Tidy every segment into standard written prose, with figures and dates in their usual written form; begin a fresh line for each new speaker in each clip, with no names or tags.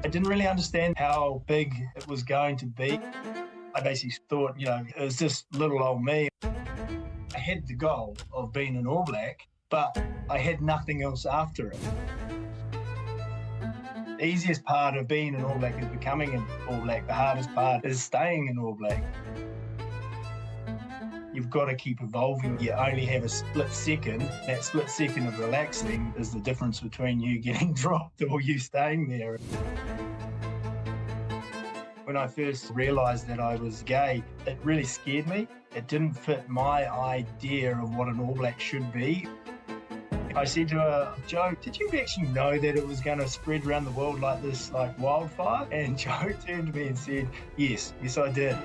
I didn't really understand how big it was going to be. I basically thought, it was just little old me. I had the goal of being an All Black, but I had nothing else after it. The easiest part of being an All Black is becoming an All Black. The hardest part is staying an All Black. You've got to keep evolving. You only have a split second. That split second of relaxing is the difference between you getting dropped or you staying there. When I first realised that I was gay, it really scared me. It didn't fit my idea of what an All Black should be. I said to her, Joe, did you actually know that it was going to spread around the world like this, like wildfire? And Joe turned to me and said, yes, I did.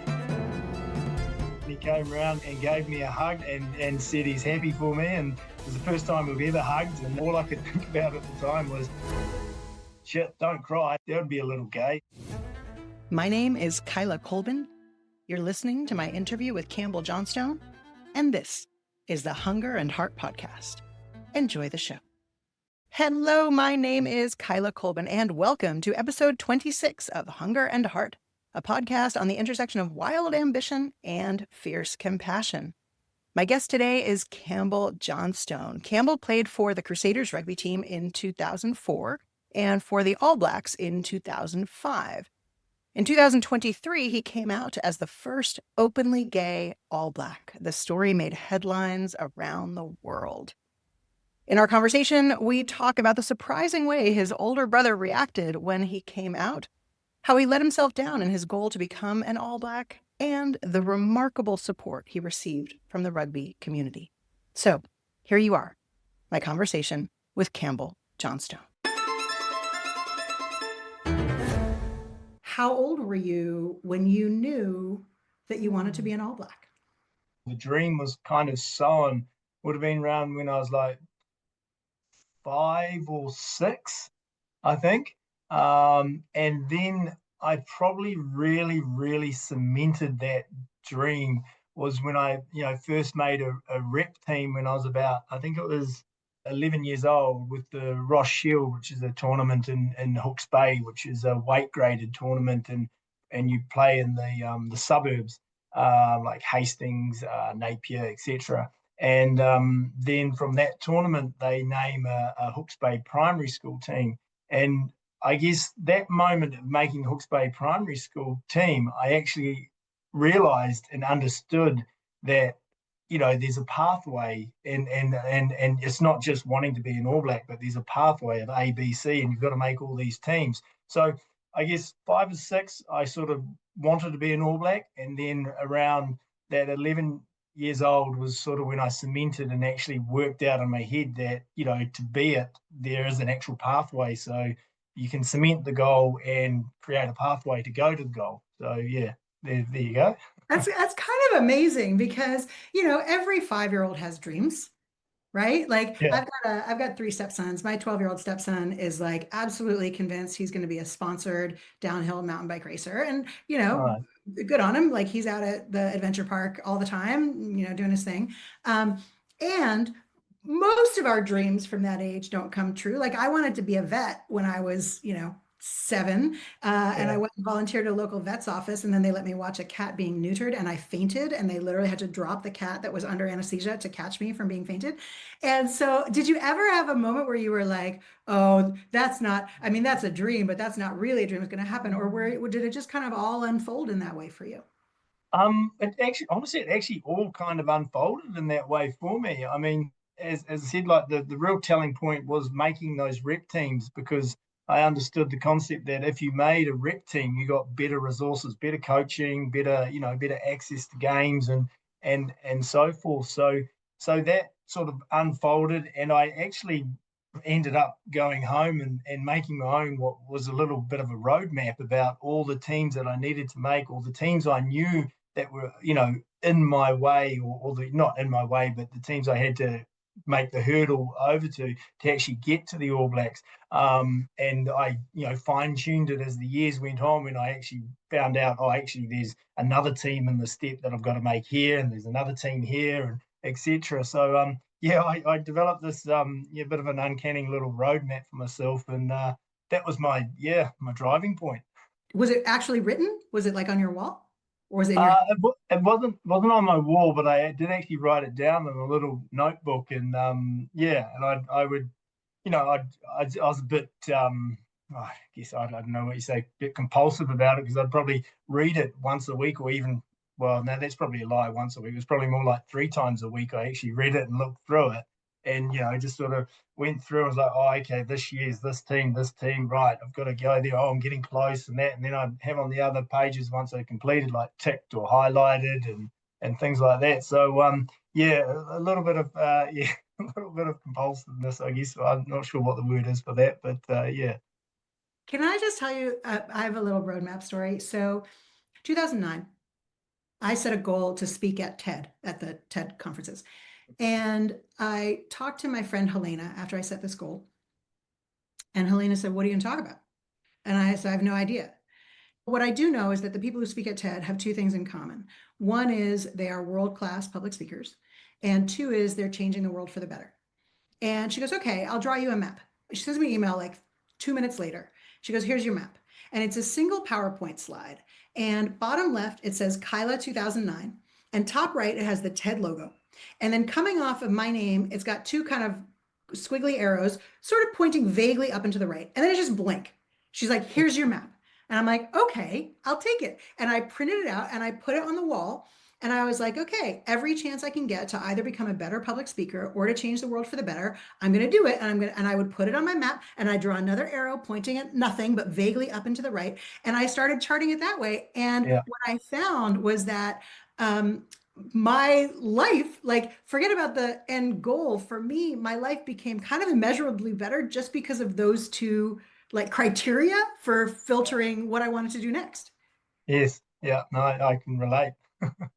He came around and gave me a hug and said he's happy for me. And it was the first time we've ever hugged. And all I could think about at the time was, shit, don't cry. That would be a little gay.
My name is Kyla Colbin. You're listening to my interview with Campbell Johnstone. And this is the Hunger and Heart Podcast. Enjoy the show. Hello, my name is Kyla Colbin, and welcome to episode 26 of Hunger and Heart, a podcast on the intersection of wild ambition and fierce compassion. My guest today is Campbell Johnstone. Campbell played for the Crusaders rugby team in 2004 and for the All Blacks in 2005. In 2023, he came out as the first openly gay All Black. The story made headlines around the world. In our conversation, we talk about the surprising way his older brother reacted when he came out, how he let himself down in his goal to become an All Black, and the remarkable support he received from the rugby community. So, here you are, my conversation with Campbell Johnstone. How old were you when you knew that you wanted to be an All Black?
The dream was kind of sown, would have been around when I was like 5 or 6, I think. And then I probably really cemented that dream was when I, first made a rep team when I was about, I think it was 11 years old, with the Ross Shield, which is a tournament in Hawke's Bay, which is a weight graded tournament, and you play in the suburbs like Hastings, Napier, etc. And then from that tournament, they name a Hawke's Bay primary school team. And I guess that moment of making Hawke's Bay primary school team, I actually realised and understood that, there's a pathway, and it's not just wanting to be an All Black, but there's a pathway of A, B, C, and you've got to make all these teams. So I guess 5 or 6, I sort of wanted to be an All Black, and then around that 11 years old was sort of when I cemented and actually worked out in my head that, to be it, there is an actual pathway. So you can cement the goal and create a pathway to go to the goal. So yeah, there you go.
That's kind of amazing because, every 5-year-old has dreams, right? Like yeah. I've got 3 stepsons. My 12-year-old stepson is like absolutely convinced he's going to be a sponsored downhill mountain bike racer. And, right. Good on him. Like he's out at the adventure park all the time, doing his thing. And most of our dreams from that age don't come true. Like I wanted to be a vet when I was, 7, and I went and volunteered at a local vet's office, and then they let me watch a cat being neutered, and I fainted, and they literally had to drop the cat that was under anesthesia to catch me from being fainted. And so did you ever have a moment where you were like, oh, that's a dream, but that's not really a dream, it's going to happen? Or did it just kind of all unfold in that way for you?
It actually all kind of unfolded in that way for me. I mean, as I said, like the real telling point was making those rep teams, because I understood the concept that if you made a rep team, you got better resources, better coaching, better access to games and so forth. So that sort of unfolded, and I actually ended up going home and making my own, what was a little bit of a roadmap about all the teams that I needed to make, all the teams I knew that were, in my way, or the not in my way, but the teams I had to make the hurdle over to actually get to the All Blacks. And I, fine-tuned it as the years went on, when I actually found out, there's another team in the step that I've got to make here, and there's another team here, and etc. So, I developed this bit of an uncanny little roadmap for myself, and that was my driving point.
Was it actually written? Was it like on your wall, or was it in your head?
It wasn't on my wall, but I did actually write it down in a little notebook, and and I would, I was a bit I guess I don't know what you say, a bit compulsive about it, because I'd probably read it once a week, or even, well, no, that's probably a lie. Once a week, it was probably more like 3 times a week. I actually read it and looked through it, and just sort of went through. I was like, oh, okay, this year's this team, right, I've got to go there. Oh, I'm getting close, and that, and then I'd have on the other pages, once I completed, like ticked or highlighted, and things like that. So a little bit of a little bit of compulsiveness, I guess. I'm not sure what the word is for that, but yeah.
Can I just tell you, I have a little roadmap story. So 2009, I set a goal to speak at the TED conferences. And I talked to my friend Helena after I set this goal. And Helena said, "What are you going to talk about?" And I said, "I have no idea." What I do know is that the people who speak at TED have two things in common. One is they are world-class public speakers, and two is they're changing the world for the better. And she goes, "Okay, I'll draw you a map." She sends me an email like 2 minutes later. She goes, "Here's your map." And it's a single PowerPoint slide. And bottom left, it says Kyla 2009. And top right, it has the TED logo. And then coming off of my name, it's got two kind of squiggly arrows, sort of pointing vaguely up and to the right. And then it's just blank. She's like, "Here's your map." And I'm like, "Okay, I'll take it." And I printed it out and I put it on the wall. And I was like, okay, every chance I can get to either become a better public speaker or to change the world for the better, I'm going to do it. And I would put it on my map, and I draw another arrow pointing at nothing but vaguely up and to the right. And I started charting it that way. And
Yeah.
what I found was that my life, like, forget about the end goal. For me, my life became kind of immeasurably better just because of those two, like, criteria for filtering what I wanted to do next.
Yes. Yeah. No, I can relate.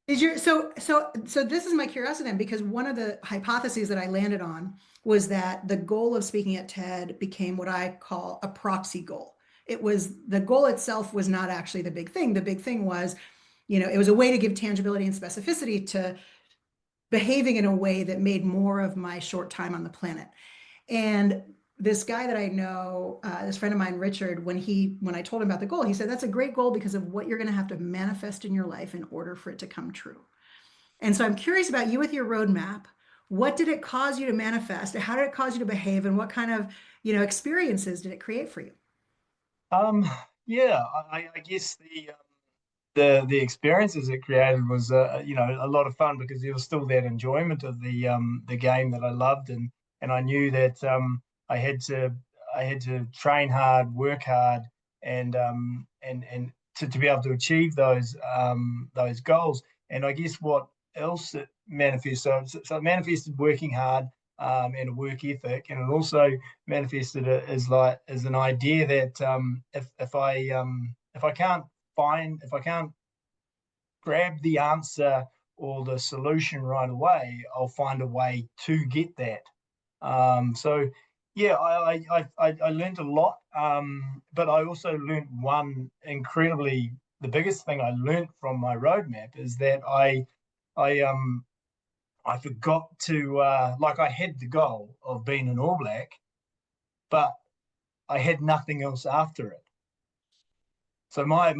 Is your so this is my curiosity then, because one of the hypotheses that I landed on was that the goal of speaking at TED became what I call a proxy goal. It was, the goal itself was not actually the big thing. The big thing was, it was a way to give tangibility and specificity to behaving in a way that made more of my short time on the planet. And this guy that I know, this friend of mine, Richard, when I told him about the goal, he said, "That's a great goal because of what you're going to have to manifest in your life in order for it to come true." And so I'm curious about you with your roadmap. What did it cause you to manifest? How did it cause you to behave? And what kind of, experiences did it create for you?
Um, yeah, I guess the experiences it created was a lot of fun, because there was still that enjoyment of the game that I loved, and I knew that I had to train hard, work hard, and to be able to achieve those goals. And I guess what else it manifests, so it manifested working hard, and a work ethic, and it also manifested it as an idea that if I can't grab the answer or the solution right away, I'll find a way to get that. So yeah, I learned a lot, but I also learned the biggest thing I learned from my roadmap is that I forgot to, like, I had the goal of being an All Black, but I had nothing else after it. So my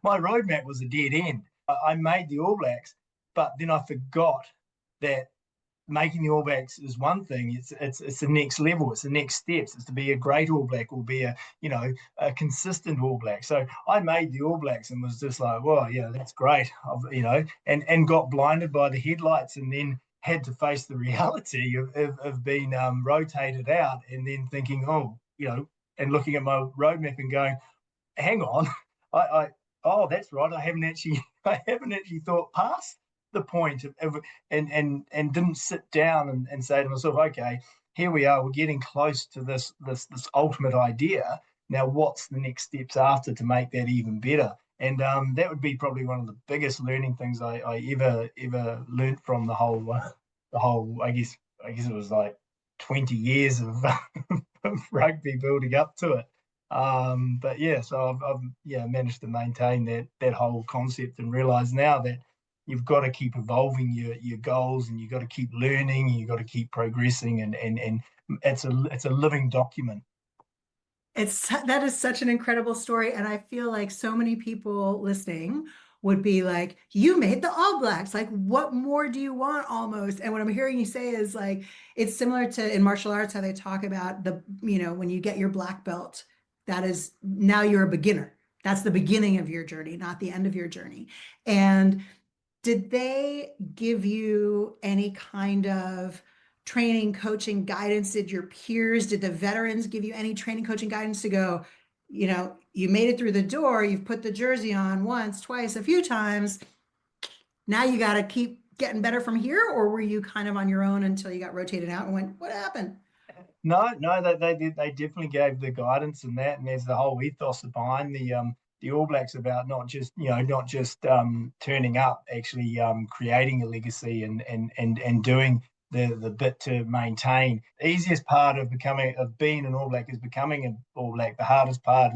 roadmap was a dead end. I made the All Blacks, but then I forgot that making the All Blacks is one thing. It's the next level. It's the next steps. It's to be a great All Black, or be a consistent All Black. So I made the All Blacks and was just like, well, yeah, that's great. And got blinded by the headlights, and then had to face the reality of being rotated out, and then thinking, and looking at my roadmap and going, hang on, I oh, that's right, I haven't actually thought past the point of and didn't sit down and say to myself, okay, here we are, we're getting close to this ultimate idea. Now, what's the next steps after to make that even better? And that would be probably one of the biggest learning things I ever learned from the whole. I guess it was like 20 years of rugby building up to it. But yeah, so I've managed to maintain that whole concept, and realize now that you've got to keep evolving your goals, and you've got to keep learning, and you've got to keep progressing, and it's a living document.
That is such an incredible story. And I feel like so many people listening would be like, you made the All Blacks. Like, what more do you want almost? And what I'm hearing you say is like, it's similar to in martial arts, how they talk about when you get your black belt, that is now you're a beginner. That's the beginning of your journey, not the end of your journey. And did they give you any kind of training, coaching, guidance? Did your peers, did the veterans give you any training, coaching, guidance to go, you made it through the door, you've put the jersey on once, twice, a few times. Now you got to keep getting better from here? Or were you kind of on your own until you got rotated out and went, what happened?
No, they did. They definitely gave the guidance and that, and there's the whole ethos behind the All Blacks about not just turning up, actually creating a legacy and doing the bit to maintain. The easiest part of being an All Black is becoming an All Black. The hardest part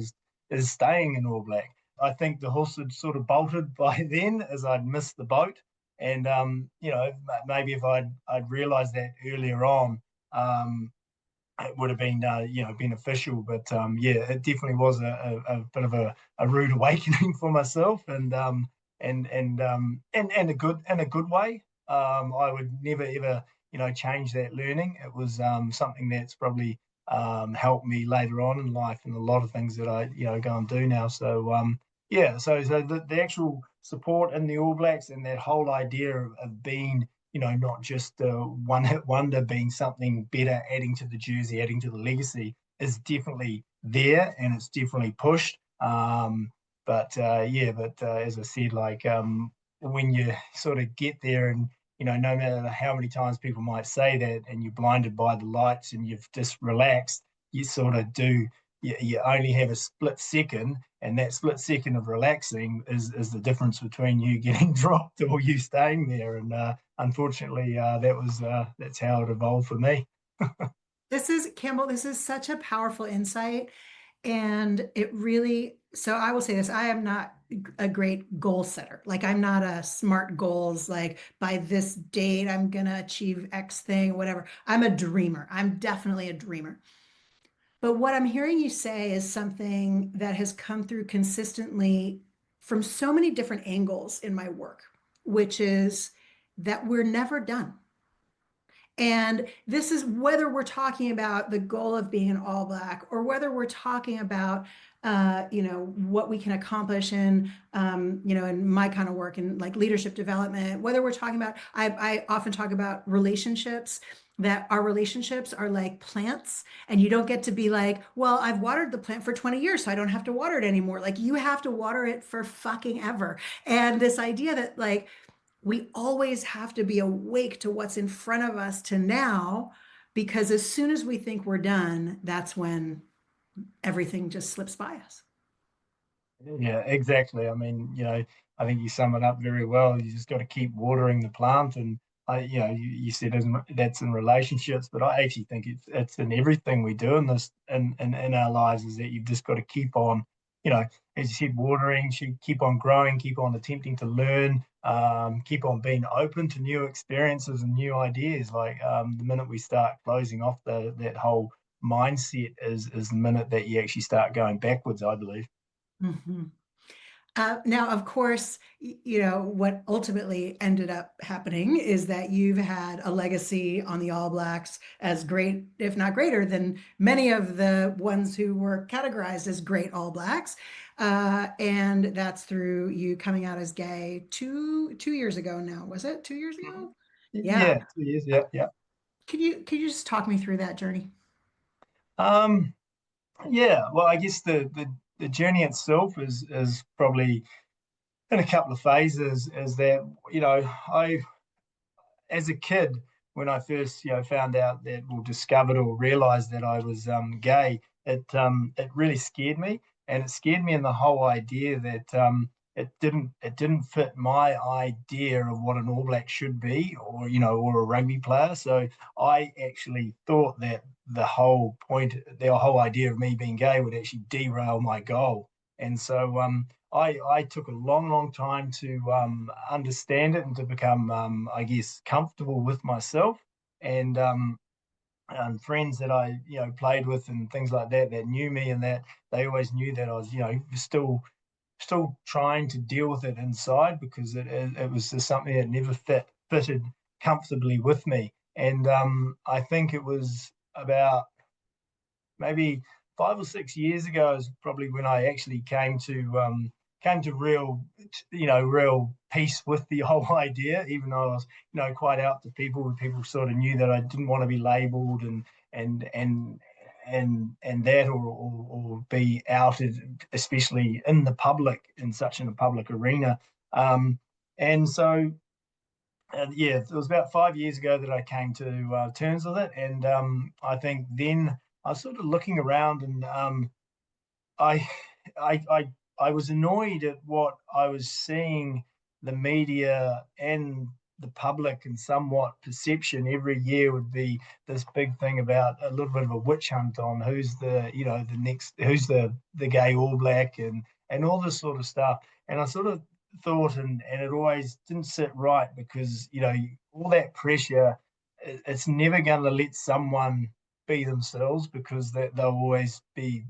is staying an All Black. I think the horse had sort of bolted by then as I'd missed the boat, and maybe if I'd realised that earlier on. It would have been beneficial, but it definitely was a bit of a rude awakening for myself, and a good way. I would never ever change that learning. It was something that's probably helped me later on in life and a lot of things that I go and do now. So so the actual support in the All Blacks and that whole idea of being not just a one-hit wonder, being something better, adding to the jersey, adding to the legacy, is definitely there and it's definitely pushed. But as I said, when you sort of get there and, no matter how many times people might say that and you're blinded by the lights and you've just relaxed, you sort of do, you only have a split second, and that split second of relaxing is the difference between you getting dropped or you staying there. And unfortunately, that's how it evolved for me.
Campbell, this is such a powerful insight. And it really, so I will say this, I am not a great goal setter. Like I'm not a smart goals, like by this date, I'm gonna achieve X thing, whatever. I'm a dreamer. I'm definitely a dreamer. But what I'm hearing you say is something that has come through consistently from so many different angles in my work, which is that we're never done. And this is whether we're talking about the goal of being an All Black or whether we're talking about, what we can accomplish in my kind of work in like leadership development, whether we're talking about, I often talk about relationships, that our relationships are like plants and you don't get to be like, well, I've watered the plant for 20 years, so I don't have to water it anymore. Like you have to water it for fucking ever. And this idea that like, we always have to be awake to what's in front of us to now, because as soon as we think we're done, that's when everything just slips by us.
Yeah, exactly. I mean, I think you sum it up very well. You just got to keep watering the plant, and you said that's in relationships, but I actually think it's in everything we do in this in our lives. Is that you've just got to keep on, as you said, watering, keep on growing, keep on attempting to learn, keep on being open to new experiences and new ideas. Like the minute we start closing off that whole mindset is the minute that you actually start going backwards, I believe.
Mhm. Now, of course, what ultimately ended up happening is that you've had a legacy on the All Blacks as great, if not greater, than many of the ones who were categorized as great All Blacks. And that's through you coming out as gay two years ago now. Was it 2 years
Mhm.
ago? Yeah.
Yeah, 2 years. Yeah, yeah.
Could you just talk me through that journey?
Um, yeah. Well, I guess the journey itself is probably in a couple of phases. Is that I as a kid when I first found out that or discovered or realized that I was gay, it really scared me, and it scared me in the whole idea that it didn't fit my idea of what an All Black should be, or a rugby player. So I actually thought that the whole idea of me being gay would actually derail my goal, and so I took a long, long time to understand it and to become, I guess, comfortable with myself. And friends that I played with and things like that knew me, and that they always knew that I was still trying to deal with it inside, because it was just something that never fitted comfortably with me. And I think it was about maybe 5 or 6 years ago is probably when I actually came to real peace with the whole idea, even though I was quite out to people, and people sort of knew that I didn't want to be labelled and and and that, or be outed, especially in the public, in such in a public arena. And so yeah, it was about 5 years ago that I came to terms with it, and I think then I was sort of looking around, and I, I was annoyed at what I was seeing the media and the public and somewhat perception every year would be this big thing about a little bit of a witch hunt on who's the next, who's the gay All Black, and all this sort of stuff. And I sort of thought, and it always didn't sit right, because all that pressure, it's never going to let someone be themselves, because they'll always be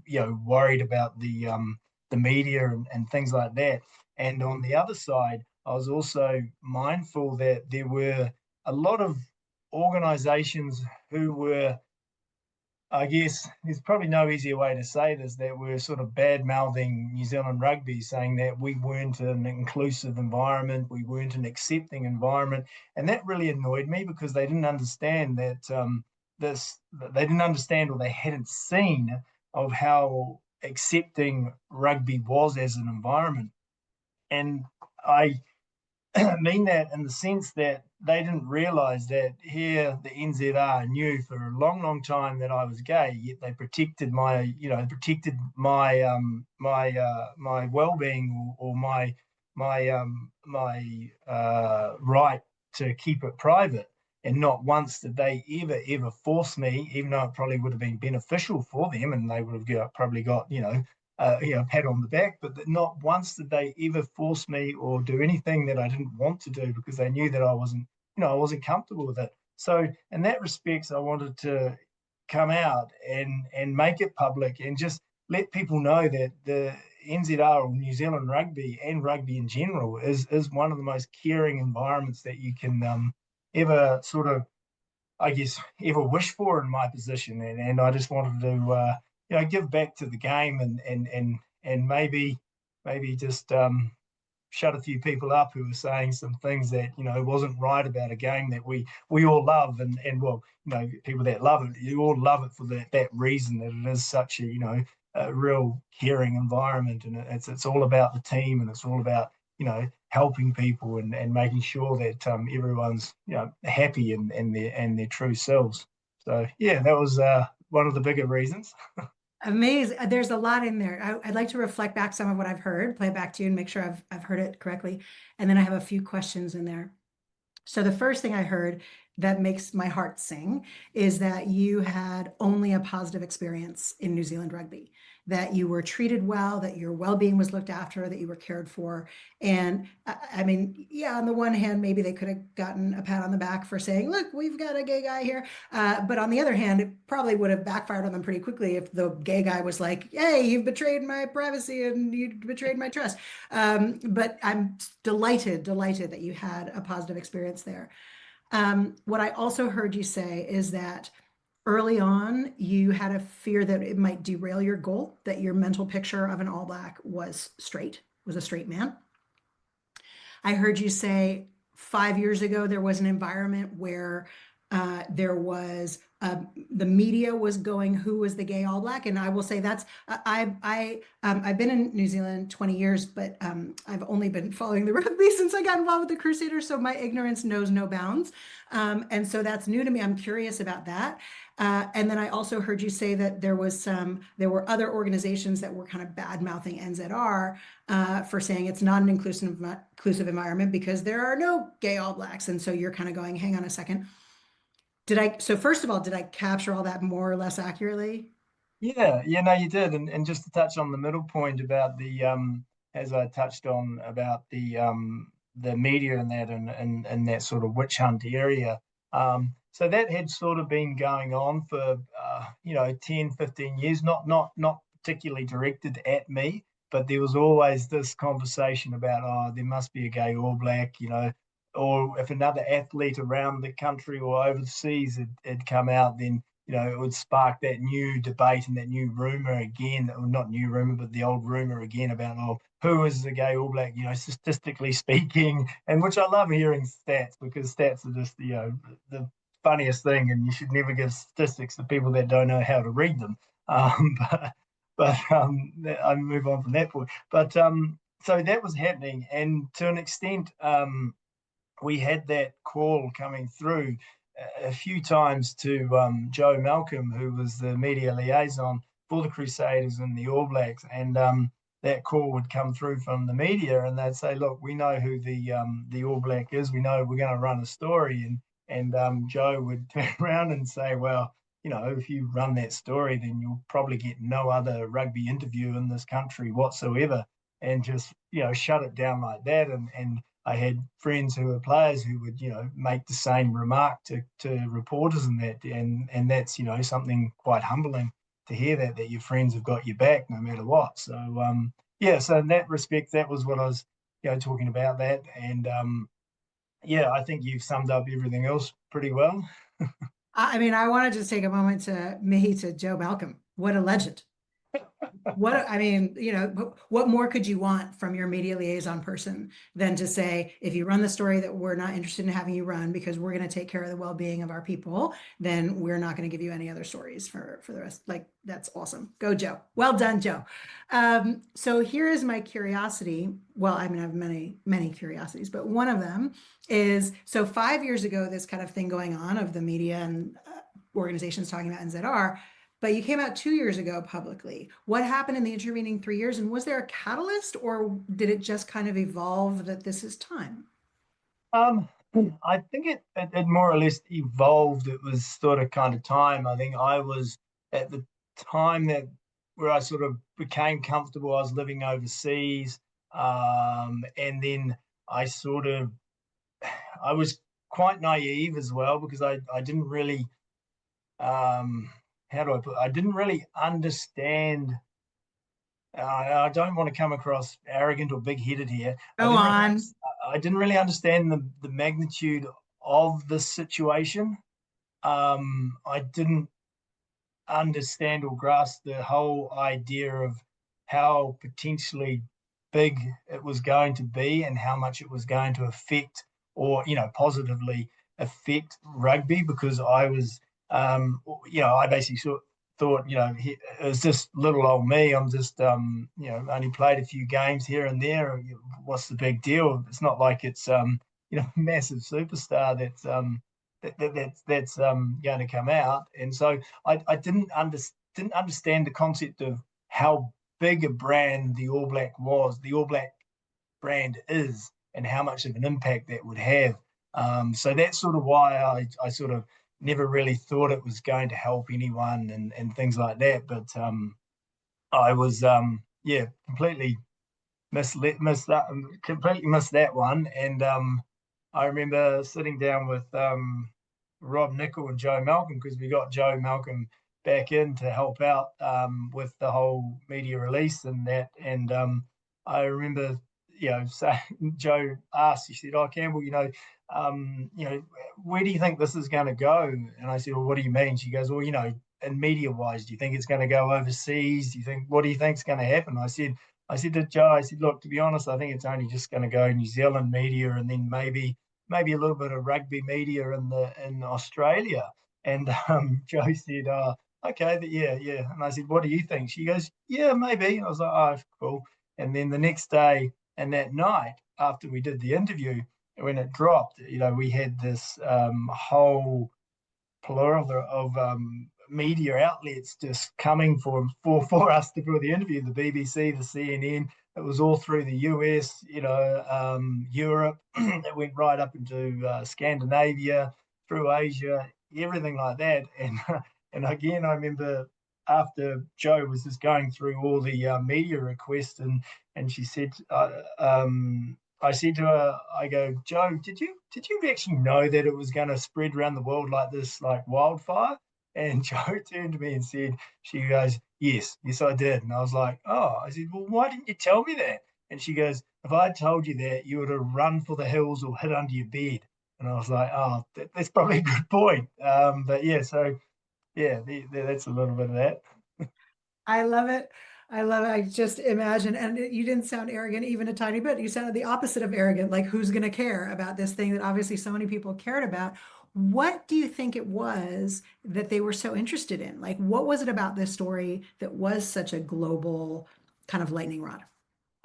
worried about the media and things like that. And on the other side, I was also mindful that there were a lot of organizations who were, I guess there's probably no easier way to say this, that were sort of bad mouthing New Zealand rugby, saying that we weren't an inclusive environment, we weren't an accepting environment. And that really annoyed me, because they didn't understand that they didn't understand, or they hadn't seen, of how accepting rugby was as an environment. And I mean that in the sense that they didn't realise that here the NZR knew for a long, long time that I was gay, yet they protected my well-being, or my right to keep it private. And not once did they ever force me, even though it probably would have been beneficial for them, and they would have probably got pat on the back, but not once did they ever force me or do anything that I didn't want to do, because they knew that I wasn't comfortable with it. So in that respects, I wanted to come out and make it public, and just let people know that the NZR, or New Zealand rugby, and rugby in general, is one of the most caring environments that you can ever sort of, I guess, ever wish for in my position. And I just wanted to give back to the game, and maybe just shut a few people up who were saying some things that wasn't right about a game that we all love. And well, people that love it, you all love it for that reason, that it is such a real caring environment, and it's all about the team, and it's all about helping people, and making sure that everyone's happy, and their true selves. So yeah, that was one of the bigger reasons.
Amazing. There's a lot in there. I'd like to reflect back some of what I've heard, play it back to you, and make sure I've heard it correctly. And then I have a few questions in there. So the first thing I heard that makes my heart sing is that you had only a positive experience in New Zealand rugby, that you were treated well, that your well-being was looked after, that you were cared for. And I mean, yeah, on the one hand, maybe they could have gotten a pat on the back for saying, look, we've got a gay guy here. But on the other hand, it probably would have backfired on them pretty quickly if the gay guy was like, hey, you've betrayed my privacy and you betrayed my trust. But I'm delighted that you had a positive experience there. What I also heard you say is that early on, you had a fear that it might derail your goal, that your mental picture of an All Black was a straight man. I heard you say 5 years ago there was an environment where there was the media was going, who was the gay All Black? And I will say that's I've been in New Zealand 20 years, but I've only been following the rugby since I got involved with the Crusaders, so my ignorance knows no bounds, and so that's new to me. I'm curious about that. And then I also heard you say that there were other organizations that were kind of bad mouthing NZR for saying it's not an inclusive environment because there are no gay All Blacks, and so you're kind of going, hang on a second. So first of all, did I capture all that more or less accurately?
Yeah, no, you did. And just to touch on the middle point about as I touched on about the media and that, and that sort of witch hunt area. so that had sort of been going on for 10, 15 years, not particularly directed at me, but there was always this conversation about, oh, there must be a gay All Black, or if another athlete around the country or overseas had come out, then it would spark that new debate and that new rumor again, or not new rumor, but the old rumor again about, oh, who is the gay All Black, statistically speaking, and which I love hearing stats, because stats are just, the funniest thing, and you should never give statistics to people that don't know how to read them. I move on from that point. But so that was happening, and to an extent, we had that call coming through a few times to Joe Malcolm, who was the media liaison for the Crusaders and the All Blacks, and that call would come through from the media, and they'd say, "Look, we know who the All Black is. We know we're going to run a story," and Joe would turn around and say, "Well, if you run that story, then you'll probably get no other rugby interview in this country whatsoever," and just shut it down like that. And I had friends who were players who would, make the same remark to reporters and that, and that's, something quite humbling to hear that your friends have got your back no matter what. So, so in that respect, that was what I was, talking about that. And, I think you've summed up everything else pretty well.
I mean, I want to just take a moment to Joe Malcolm. What a legend. What more could you want from your media liaison person than to say, if you run the story that we're not interested in having you run because we're going to take care of the well-being of our people, then we're not going to give you any other stories for the rest. Like, that's awesome. Go, Joe. Well done, Joe. So here is my curiosity. Well, I mean, I have many, many curiosities, but one of them is, so 5 years ago, this kind of thing going on of the media and organizations talking about NZR, but you came out 2 years ago publicly. What happened in the intervening 3 years? And was there a catalyst, or did it just kind of evolve that this is time?
I think it more or less evolved. It was sort of kind of time. I think I was at the time where I sort of became comfortable. I was living overseas. And then I was quite naive as well, because I didn't really, I didn't really understand. I don't want to come across arrogant or big-headed here.
Go on.
I didn't really understand the magnitude of the situation. I didn't understand or grasp the whole idea of how potentially big it was going to be and how much it was going to affect, or positively affect rugby, because I was I basically thought, it was just little old me. I'm just, only played a few games here and there. What's the big deal? It's not like it's, massive superstar that's going to come out. And so I didn't understand the concept of how big a brand the All Black brand is, and how much of an impact that would have. So that's sort of why I sort of never really thought it was going to help anyone and things like that. But I was completely completely missed that one. And I remember sitting down with Rob Nichol and Joe Malcolm, because we got Joe Malcolm back in to help out with the whole media release and that. And I remember, saying, Joe asked, he said, "Oh, Campbell, where do you think this is going to go?" And I said, "Well, what do you mean?" She goes, "Well, in media wise, do you think it's going to go overseas? What do you think is going to happen?" I said to Joe, "Look, to be honest, I think it's only just going to go New Zealand media, and then maybe a little bit of rugby media in Australia." And Joe said, "Oh, okay, yeah." And I said, "What do you think?" She goes, "Yeah, maybe." I was like, "Oh, cool." And then the next day and that night, after we did the interview, when it dropped, we had this whole plethora of media outlets just coming for us to do the interview. The BBC, the CNN. It was all through the US, Europe. It went right up into Scandinavia, through Asia, everything like that. And again, I remember after Joe was just going through all the media requests, and she said, I said to her, I go, Joe, did you actually know that it was going to spread around the world like this, like wildfire? And Joe turned to me and said, she goes, yes, I did. And I was like, oh, I said, well, why didn't you tell me that? And she goes, if I had told you that, you would have run for the hills or hid under your bed. And I was like, oh, that's probably a good point. But yeah, so yeah, that's a little bit of that.
I love it. I love it. I just imagine, and you didn't sound arrogant even a tiny bit. You sounded the opposite of arrogant, like who's going to care about this thing that obviously so many people cared about. What do you think it was that they were so interested in? Like, what was it about this story that was such a global kind of lightning rod?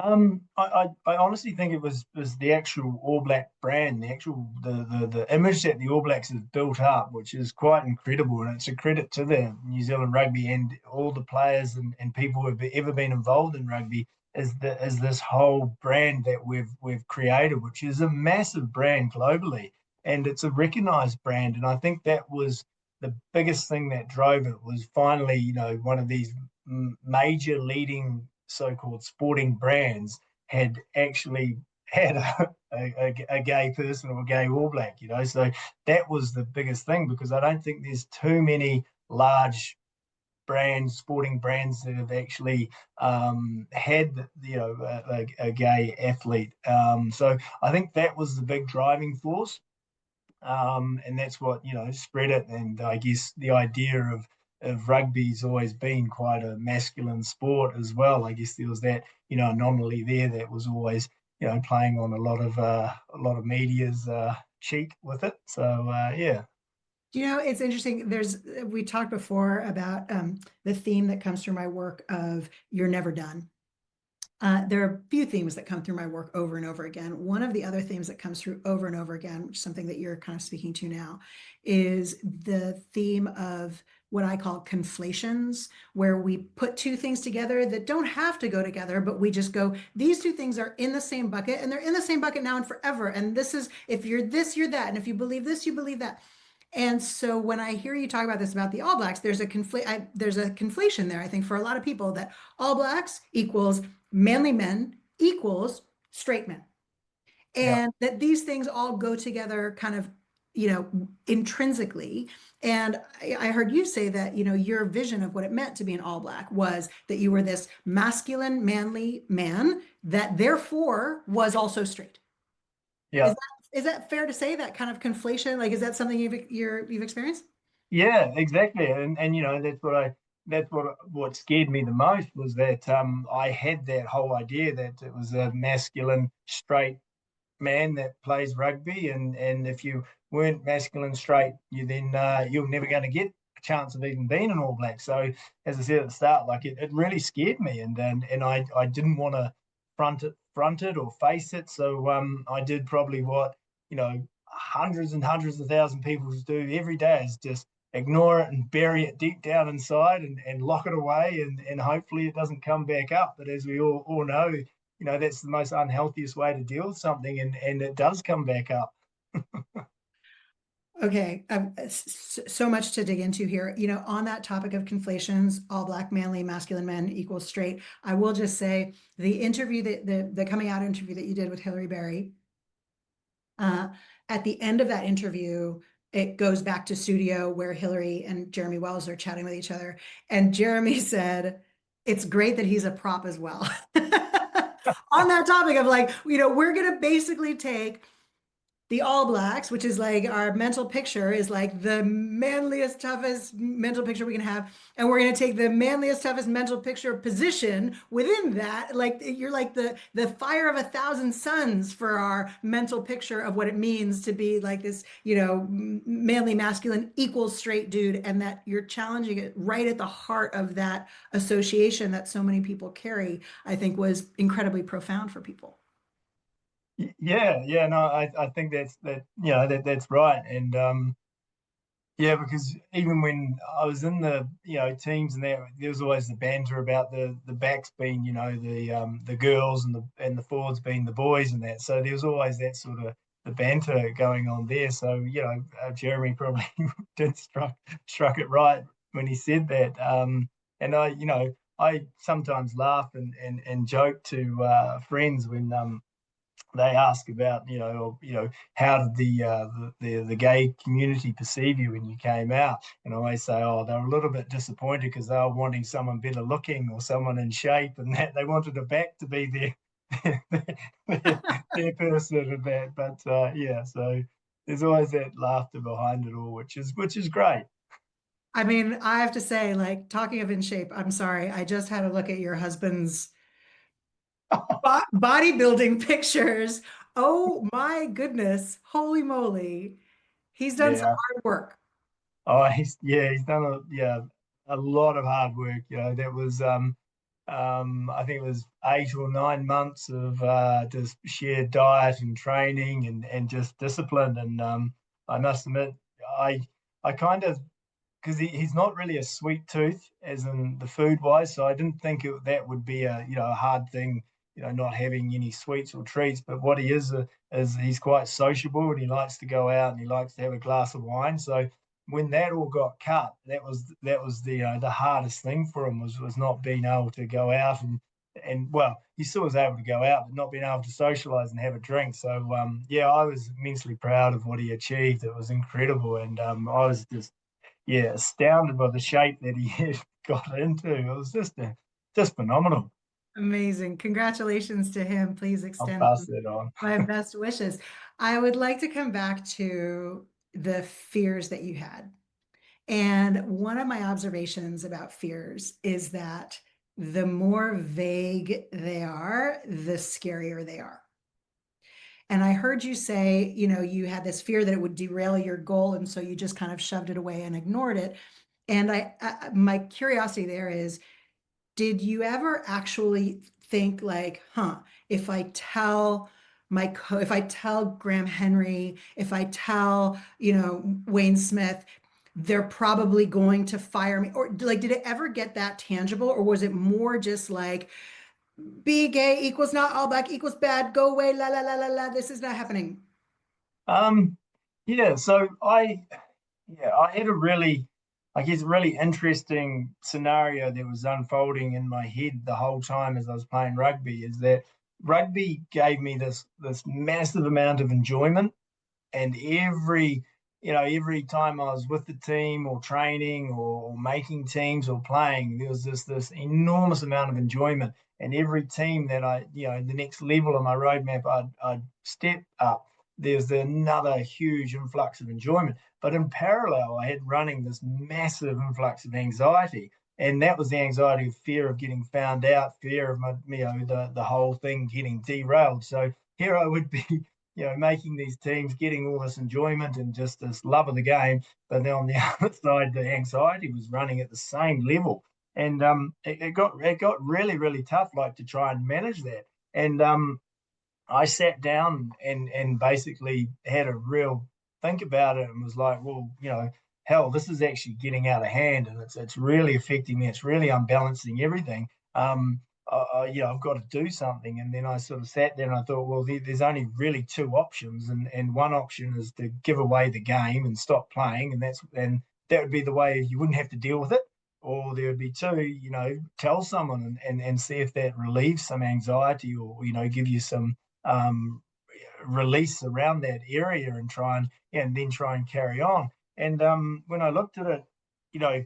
I honestly think it was the actual All Black brand, the actual the image that the All Blacks has built up, which is quite incredible, and it's a credit to the New Zealand rugby and all the players and people who have ever been involved in rugby. Is this whole brand that we've created, which is a massive brand globally, and it's a recognized brand, and I think that was the biggest thing that drove it was finally, one of these major leading so-called sporting brands had actually had a gay person or a gay All Black, So that was the biggest thing because I don't think there's too many large brands, sporting brands that have actually had, a gay athlete. So I think that was the big driving force. And that's what spread it. And I guess the idea of rugby's always been quite a masculine sport as well. I guess there was that anomaly there that was always playing on a lot of media's cheek with it. So yeah.
It's interesting. We talked before about the theme that comes through my work of you're never done. There are a few themes that come through my work over and over again. One of the other themes that comes through over and over again, which is something that you're kind of speaking to now, is the theme of what I call conflations, where we put two things together that don't have to go together, but we just go, these two things are in the same bucket and they're in the same bucket now and forever. And this is, if you're this, you're that. And if you believe this, you believe that. And so when I hear you talk about this about the All Blacks, there's a conflation there, I think, for a lot of people that All Blacks equals manly men equals straight men. And that these things all go together kind of, intrinsically. And I heard you say that, your vision of what it meant to be an All Black was that you were this masculine, manly man that therefore was also straight.
Yeah.
Is that fair to say, that kind of conflation? Like, is that something you've experienced?
Yeah, exactly. And that's what scared me the most was that I had that whole idea that it was a masculine, straight man that plays rugby, and if you weren't masculine straight, you're never going to get a chance of even being an All Black. So as I said at the start, like it really scared me, and I didn't want to front it or face it. So I did probably what hundreds and hundreds of thousand people do every day is just ignore it and bury it deep down inside and lock it away and hopefully it doesn't come back up. But as we all know, that's the most unhealthiest way to deal with something, and it does come back up.
Okay, so much to dig into here. On that topic of conflations, all Black, manly, masculine men equals straight. I will just say the interview the coming out interview that you did with Hillary Berry. At the end of that interview, it goes back to studio where Hillary and Jeremy Wells are chatting with each other, and Jeremy said, "It's great that he's a prop as well." On that topic of like, we're gonna basically take the All Blacks, which is like our mental picture is like the manliest, toughest mental picture we can have. And we're going to take the manliest, toughest mental picture position within that. Like you're like the fire of 1,000 suns for our mental picture of what it means to be like this, manly, masculine, equal straight dude. And that you're challenging it right at the heart of that association that so many people carry, I think was incredibly profound for people.
Yeah, no, I think that's right, and yeah, because even when I was in the teams and there was always the banter about the backs being the girls and the forwards being the boys and that, so there was always that sort of the banter going on there. So Jeremy probably did struck it right when he said that, and I sometimes laugh and joke to friends when they ask about, how did the gay community perceive you when you came out? And I always say, oh, they were a little bit disappointed because they were wanting someone better looking or someone in shape, and that they wanted a back to be their person and that. But yeah, so there's always that laughter behind it all, which is great.
I mean, I have to say, like, talking of in shape, I'm sorry, I just had a look at your husband's bodybuilding pictures. Oh my goodness. Holy moly. He's done some
Yeah.
hard work.
Oh, he's done a lot of hard work. That was I think it was 8 or 9 months of just sheer diet and training and just discipline. And I must admit, I I kind of, because he's not really a sweet tooth as in the food wise, so I didn't think that would be a hard thing, not having any sweets or treats. But what he is he's quite sociable and he likes to go out and he likes to have a glass of wine. So when that all got cut, that was the hardest thing for him, was not being able to go out and well, he still was able to go out, but not being able to socialize and have a drink. So yeah, I was immensely proud of what he achieved. It was incredible, and I was just, yeah, astounded by the shape that he had got into. It was just phenomenal.
Amazing. Congratulations to him. Please
I'll
extend
pass that on.
my best wishes. I would like to come back to the fears that you had. And one of my observations about fears is that the more vague they are, the scarier they are. And I heard you say, you had this fear that it would derail your goal. And so you just kind of shoved it away and ignored it. And my curiosity there is, did you ever actually think like, if I tell if I tell Graham Henry, if I tell, Wayne Smith, they're probably going to fire me? Or like, did it ever get that tangible? Or was it more just like, be gay equals not all black equals bad, go away, la la la la la, this is not happening?
Um, yeah, so I had a really, I guess, really interesting scenario that was unfolding in my head the whole time as I was playing rugby. Is that rugby gave me this massive amount of enjoyment, and every time I was with the team or training or making teams or playing, there was this enormous amount of enjoyment. And every team that the next level of my roadmap, I'd step up, there's another huge influx of enjoyment. But in parallel, I had running this massive influx of anxiety. And that was the anxiety of fear of getting found out, fear of the whole thing getting derailed. So here I would be, making these teams, getting all this enjoyment and just this love of the game. But then on the other side, the anxiety was running at the same level. And it got really, really tough, like, to try and manage that. And I sat down and basically had a real think about it and was like, well, hell, this is actually getting out of hand and it's really affecting me. It's really unbalancing everything. I've got to do something. And then I sort of sat there and I thought, well, there's only really two options, and one option is to give away the game and stop playing, and that would be the way you wouldn't have to deal with it. Or there would be two, tell someone and see if that relieves some anxiety, or give you some um, release around that area, and then try and carry on. And when I looked at it, you know,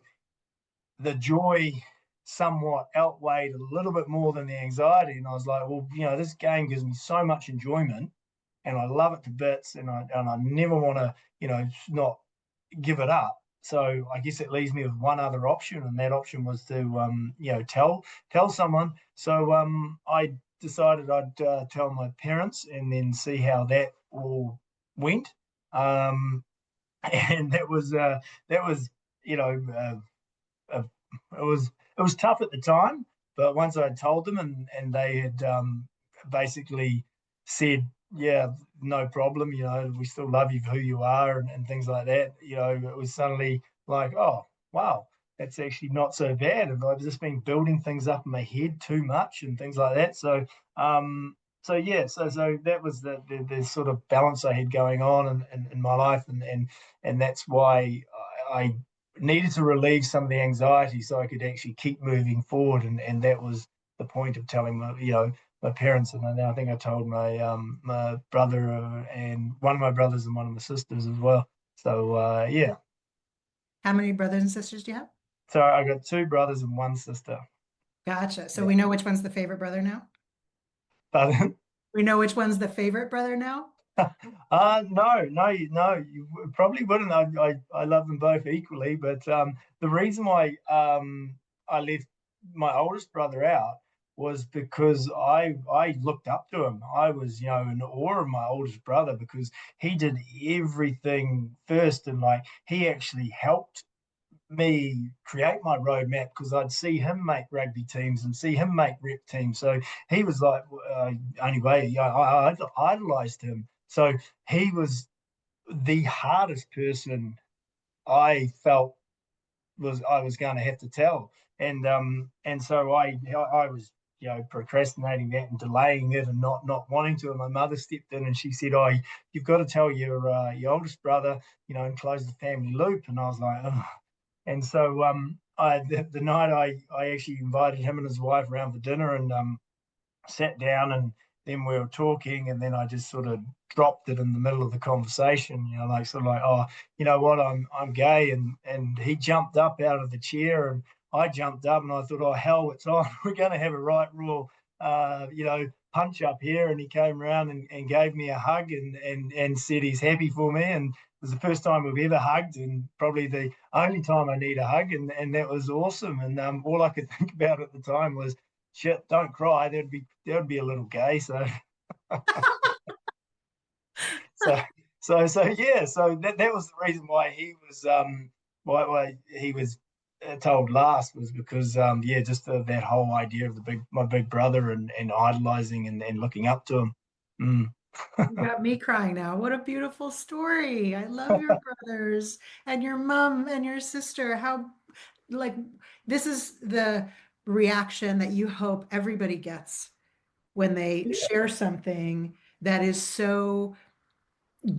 the joy somewhat outweighed a little bit more than the anxiety. And I was like, well, this game gives me so much enjoyment and I love it to bits, and I never want to, not give it up. So I guess it leaves me with one other option, and that option was to, tell someone. So I decided I'd tell my parents and then see how that all went. And that was uh, it was tough at the time, but once I told them and they had basically said, yeah, no problem, we still love you for who you are, and things like that, it was suddenly like, oh, wow, that's actually not so bad. I've just been building things up in my head too much and things like that. So that was the sort of balance I had going on in my life, and that's why I needed to relieve some of the anxiety so I could actually keep moving forward. And that was the point of telling my my parents, and I think I told my brother and one of my brothers and one of my sisters as well. So yeah.
How many brothers and sisters do you have?
So I got two brothers and one sister.
Gotcha. So
Yeah.
we know which one's the favorite brother now?
But
We know which one's the favorite brother now?
no, you probably wouldn't. I love them both equally, but the reason why I left my oldest brother out was because I looked up to him. I was, in awe of my oldest brother because he did everything first, and like he actually helped me create my roadmap because I'd see him make rugby teams and see him make rep teams. So he was like, anyway, I idolized him. So he was the hardest person I felt I was going to have to tell, and so I was procrastinating that and delaying it and not wanting to. And my mother stepped in and she said, "Oh, you've got to tell your oldest brother, and close the family loop." And I was like, oh. And so the night I actually invited him and his wife around for dinner and sat down, and then we were talking, and then I just sort of dropped it in the middle of the conversation, like sort of like, "Oh, you know what, I'm gay," and he jumped up out of the chair, and I jumped up, and I thought, "Oh hell, it's on. We're going to have a right raw, punch up here." And he came around and gave me a hug and said he's happy for me, and it was the first time we've ever hugged, and probably the only time I need a hug, and that was awesome. And all I could think about at the time was, shit, don't cry. That would be a little gay. So, so, so yeah. So that was the reason why he was why he was told last, was because just that whole idea of my big brother and idolizing and looking up to him. Mm.
You got me crying now. What a beautiful story. I love your brothers and your mom and your sister. How, like, this is the reaction that you hope everybody gets when they
Yeah.
share something that is so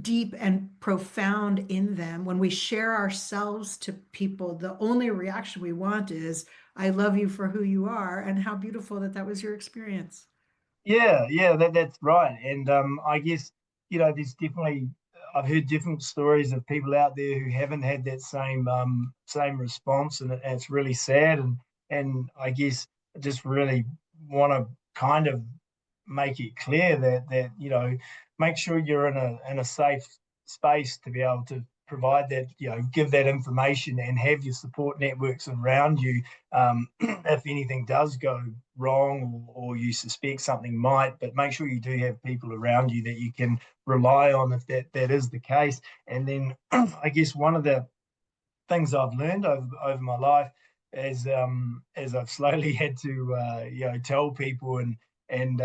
deep and profound in them. When we share ourselves to people, the only reaction we want is, I love you for who you are, and how beautiful that that was your experience.
Yeah, that's right. And I guess, there's definitely, I've heard different stories of people out there who haven't had that same response, and it's really sad. And I guess I just really want to kind of make it clear that make sure you're in a safe space to be able to provide that, give that information and have your support networks around you, if anything does go wrong, or you suspect something might. But make sure you do have people around you that you can rely on if that is the case. And then I guess one of the things I've learned over my life as I've slowly had to tell people, and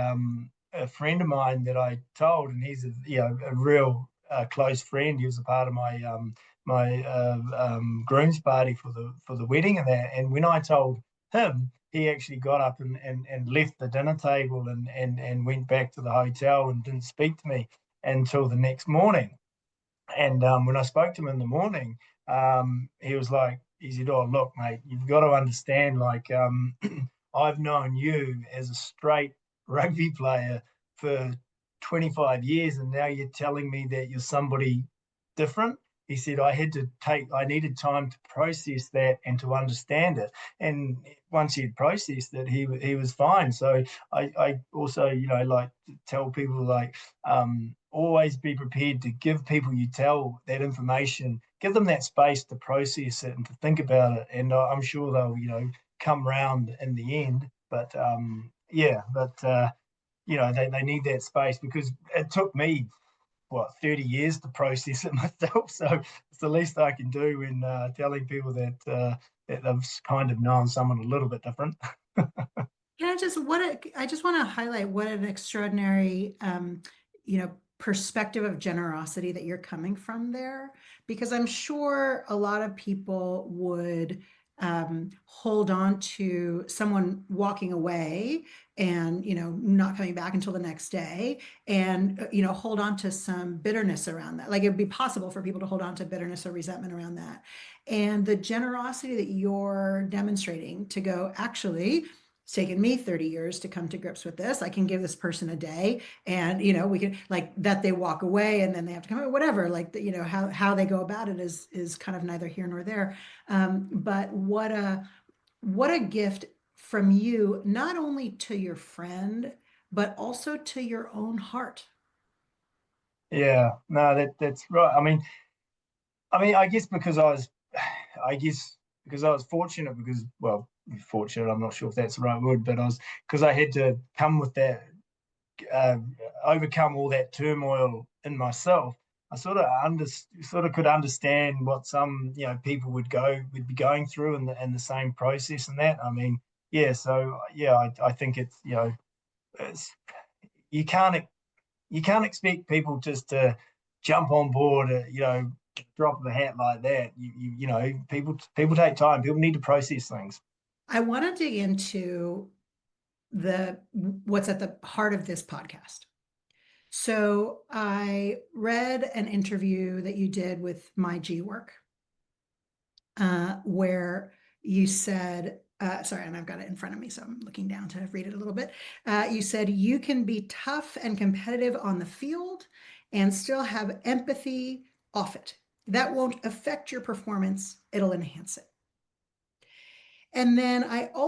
a friend of mine that I told, and he's a real close friend. He was a part of my groom's party for the wedding and that. And when I told him, he actually got up and left the dinner table and went back to the hotel and didn't speak to me until the next morning. And when I spoke to him in the morning, he was like, he said, "Oh, look, mate, you've got to understand, like, I've known you as a straight rugby player for 25 years, and now you're telling me that you're somebody different." He said, I needed time to process that and to understand it. And once he had processed it, he was fine. So I also, like to tell people, like, always be prepared to give people you tell that information, give them that space to process it and to think about it. And I'm sure they'll, come round in the end. But they need that space, because it took me 30 years to process it myself. So it's the least I can do when telling people that they've kind of known someone a little bit different.
I just want to highlight what an extraordinary, perspective of generosity that you're coming from there, because I'm sure a lot of people would hold on to someone walking away and, not coming back until the next day, and, hold on to some bitterness around that. Like, it would be possible for people to hold on to bitterness or resentment around that. And the generosity that you're demonstrating to go, actually, It's taken me 30 years to come to grips with this. I can give this person a day, and we can, like, that they walk away and then they have to come, whatever, like, how they go about it is kind of neither here nor there. But what a gift from you, not only to your friend, but also to your own heart.
Yeah, no, that's right. I guess because I was fortunate, fortunate, I'm not sure if that's the right word, but because I had to come with that, overcome all that turmoil in myself. I sort of could understand what some people would be going through in the same process and that. Yeah. So yeah, I think it's you can't expect people just to jump on board, drop of a hat like that. People take time. People need to process things.
I want to dig into what's at the heart of this podcast. So I read an interview that you did with My G Work, where you said, sorry, and I've got it in front of me, so I'm looking down to read it a little bit. You said you can be tough and competitive on the field and still have empathy off it. That won't affect your performance. It'll enhance it. And then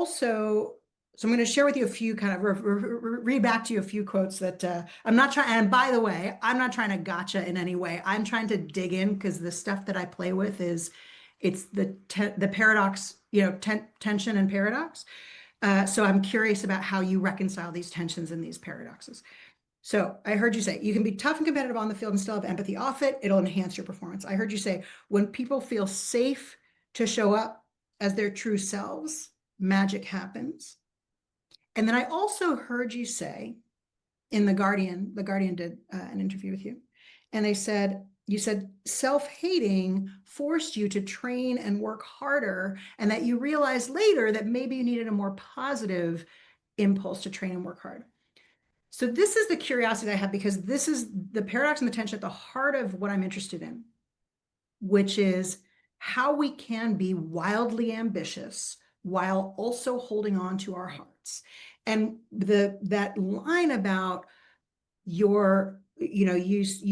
so I'm going to share with you a few, kind of read back to you a few quotes that I'm not trying, and by the way, I'm not trying to gotcha in any way. I'm trying to dig in, because the stuff that I play with it's the paradox, tension and paradox. So I'm curious about how you reconcile these tensions and these paradoxes. So I heard you say, you can be tough and competitive on the field and still have empathy off it. It'll enhance your performance. I heard you say, when people feel safe to show up as their true selves, magic happens. And then I also heard you say, in The Guardian did an interview with you, and you said self-hating forced you to train and work harder, and that you realized later that maybe you needed a more positive impulse to train and work hard. So this is the curiosity I have, because this is the paradox and the tension at the heart of what I'm interested in, which is how we can be wildly ambitious while also holding on to our hearts. And that line about you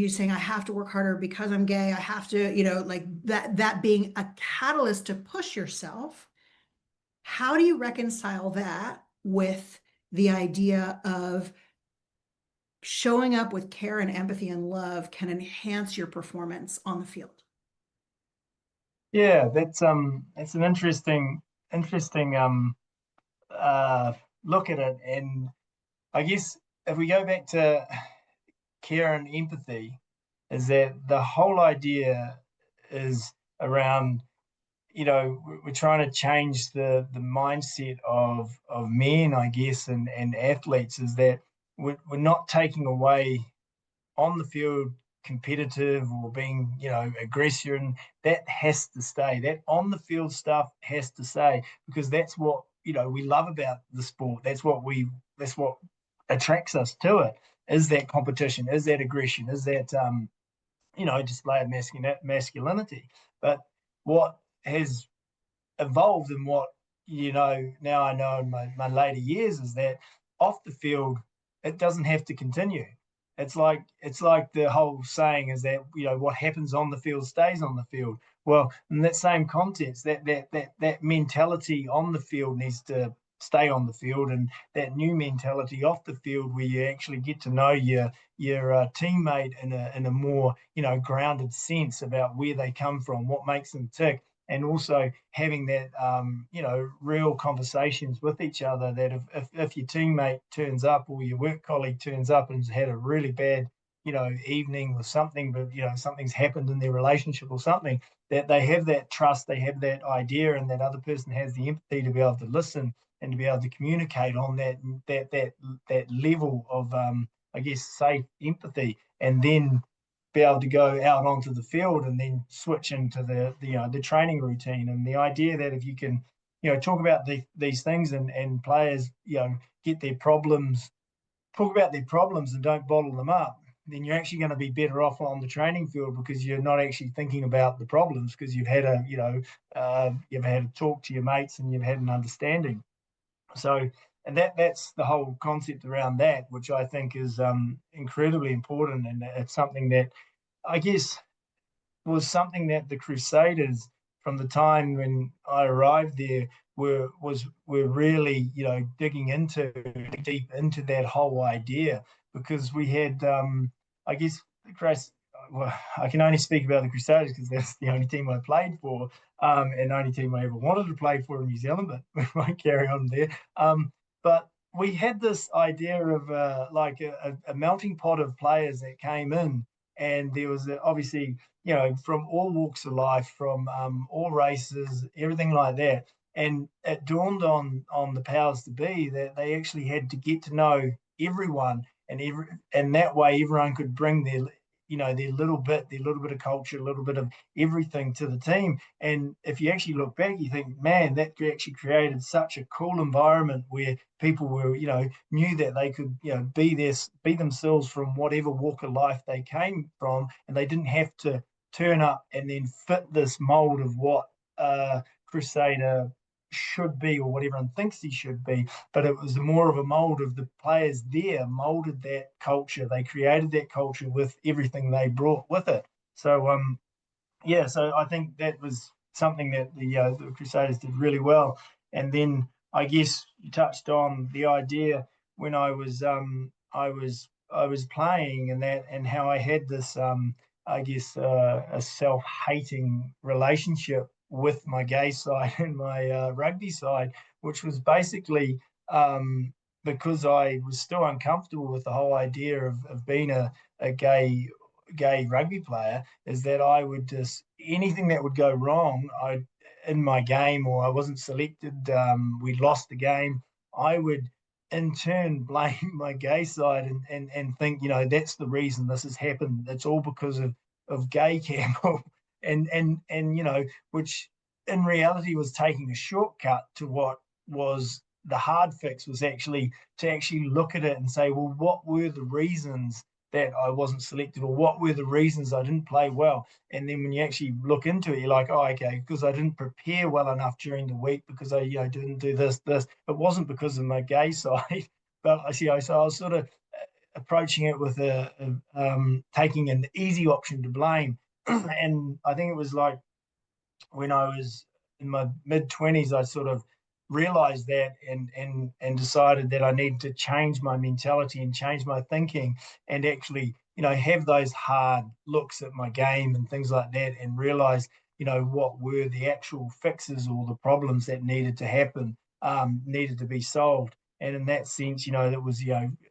saying, I have to work harder because I'm gay, I have to, like that being a catalyst to push yourself. How do you reconcile that with the idea of showing up with care and empathy and love can enhance your performance on the field?
Yeah, that's an interesting look at it. And I guess if we go back to care and empathy, is that the whole idea is around, we're trying to change the mindset of men, I guess, and athletes, is that we're not taking away on the field competitive or being, aggressor, and that has to stay. That on the field stuff has to stay, because that's what we love about the sport. That's what attracts us to it. Is that competition? Is that aggression? Is that display of masculinity? But what has evolved, and what now I know in my later years, is that off the field it doesn't have to continue. It's like the whole saying is that what happens on the field stays on the field. Well, in that same context, that mentality on the field needs to stay on the field, and that new mentality off the field, where you actually get to know your teammate in a more grounded sense about where they come from, what makes them tick, and also having that real conversations with each other. That if your teammate turns up, or your work colleague turns up and has had a really bad evening or something, but something's happened in their relationship or something, that they have that trust, they have that idea, and that other person has the empathy to be able to listen and to be able to communicate on that level of I guess safe empathy, and then be able to go out onto the field and then switch into the training routine. And the idea that if you can talk about these things, and players get their problems, talk about their problems and don't bottle them up, then you're actually going to be better off on the training field, because you're not actually thinking about the problems, because you've had a talk to your mates and you've had an understanding. So and that's the whole concept around that, which I think is incredibly important, and it's something that I guess was something that the Crusaders, from the time when I arrived there, were really, digging into deep into that whole idea, because we had, I guess, well, I can only speak about the Crusaders because that's the only team I played for, and the only team I ever wanted to play for in New Zealand, but we won't carry on there. But we had this idea of like a melting pot of players that came in, and there was obviously, from all walks of life, from all races, everything like that. And it dawned on the powers to be that they actually had to get to know everyone, and that way everyone could bring their little bit of culture, a little bit of everything to the team. And if you actually look back, you think, man, that actually created such a cool environment where people were, knew that they could, be themselves from whatever walk of life they came from, and they didn't have to turn up and then fit this mold of what Crusader should be, or what everyone thinks he should be. But it was more of a mold of the players there molded that culture. They created that culture with everything they brought with it. So so I think that was something that the Crusaders did really well. And then I guess you touched on the idea when I was playing, and that, and how I had this I guess a self-hating relationship with my gay side and my rugby side, which was basically because I was still uncomfortable with the whole idea of being a gay rugby player, is that I would just, anything that would go wrong, in my game, or I wasn't selected, we lost the game, I would in turn blame my gay side, and think, that's the reason this has happened. It's all because of gay Campbell. And which in reality was taking a shortcut to what was the hard fix, was actually to actually look at it and say, well, what were the reasons that I wasn't selected, or what were the reasons I didn't play well? And then when you actually look into it, you're like, oh, okay, because I didn't prepare well enough during the week, because I didn't do this. It wasn't because of my gay side. But I see, so I was sort of approaching it with taking an easy option to blame. And I think it was like when I was in my mid-20s, I sort of realized that, and decided that I needed to change my mentality and change my thinking, and actually, have those hard looks at my game and things like that, and realize, what were the actual fixes, or the problems that needed to happen, needed to be solved. And in that sense, that was,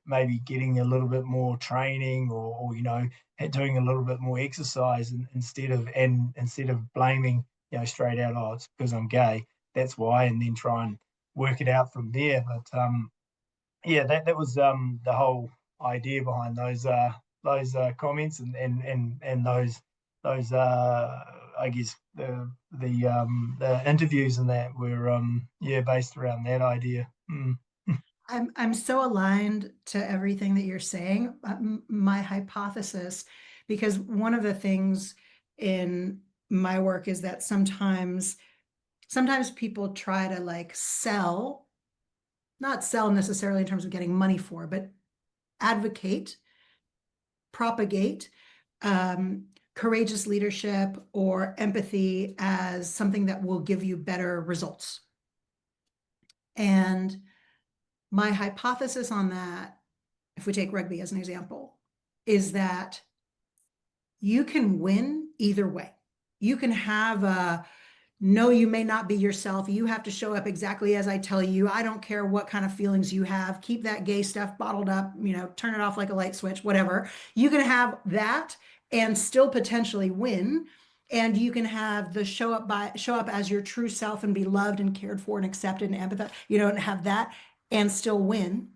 maybe getting a little bit more training, or doing a little bit more exercise, instead of blaming, straight out, oh, it's because I'm gay, that's why, and then try and work it out from there. But that was the whole idea behind those comments, and those I guess the interviews, and that were based around that idea.
I'm so aligned to everything that you're saying. My hypothesis, because one of the things in my work is that sometimes people try to like not sell necessarily in terms of getting money for, but advocate, propagate courageous leadership or empathy as something that will give you better results. And my hypothesis on that, if we take rugby as an example, is that you can win either way. You can have a, no, you may not be yourself. You have to show up exactly as I tell you. I don't care what kind of feelings you have. Keep that gay stuff bottled up, turn it off like a light switch, whatever. You can have that and still potentially win. And you can have the show up as your true self and be loved and cared for and accepted and empathetic, and have that and still win.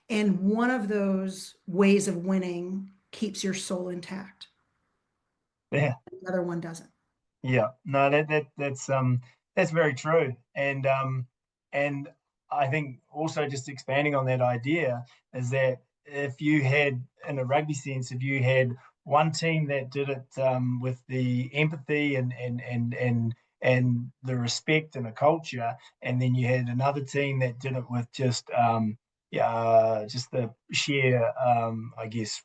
And one of those ways of winning keeps your soul intact.
Yeah.
The other one doesn't.
Yeah, no, that's very true. And I think also, just expanding on that idea, is that if you had, in a rugby sense, if you had one team that did it with the empathy and the respect and the culture, and then you had another team that did it with just the sheer I guess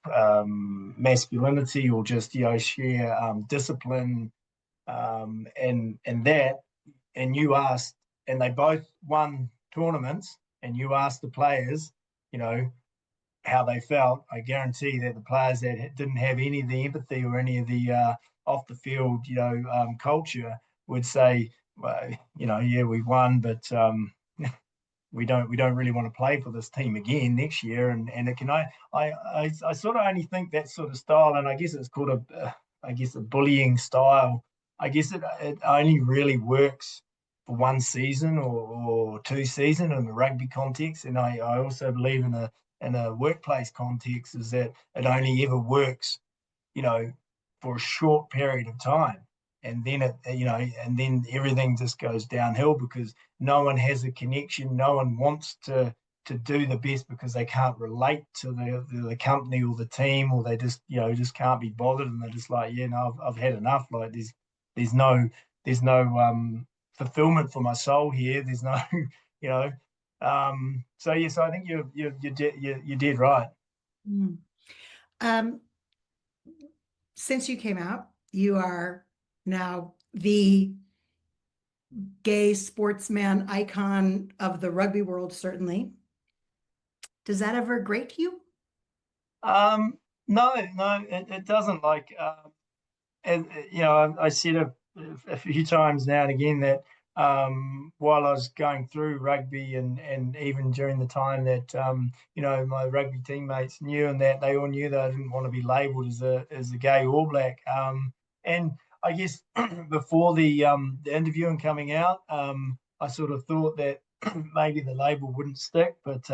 masculinity, or just sheer discipline, and you asked, and they both won tournaments, and you asked the players, how they felt. I guarantee that the players that didn't have any of the empathy or any of the off the field, culture, would say, well, yeah, we won, but we don't really want to play for this team again next year. And it can I sort of only think that sort of style, and I guess it's called a bullying style. I guess it only really works for one season or two seasons in the rugby context, and I also believe in a workplace context, is that it only ever works, for a short period of time, and then and then everything just goes downhill, because no one has a connection, no one wants to do the best, because they can't relate to the company or the team, or they just can't be bothered, and they're just like, yeah, no, I've had enough. Like there's no fulfillment for my soul here. There's no, you know. So yes, I think you did right.
Mm. Since you came out, you are now the gay sportsman icon of the rugby world, certainly. Does that ever grate you?
No, it doesn't. Like, and I said a few times now and again that while I was going through rugby, and even during the time that my rugby teammates knew, and that they all knew that I didn't want to be labelled as a gay All Black. And I guess before the interview and coming out, I sort of thought that maybe the label wouldn't stick, but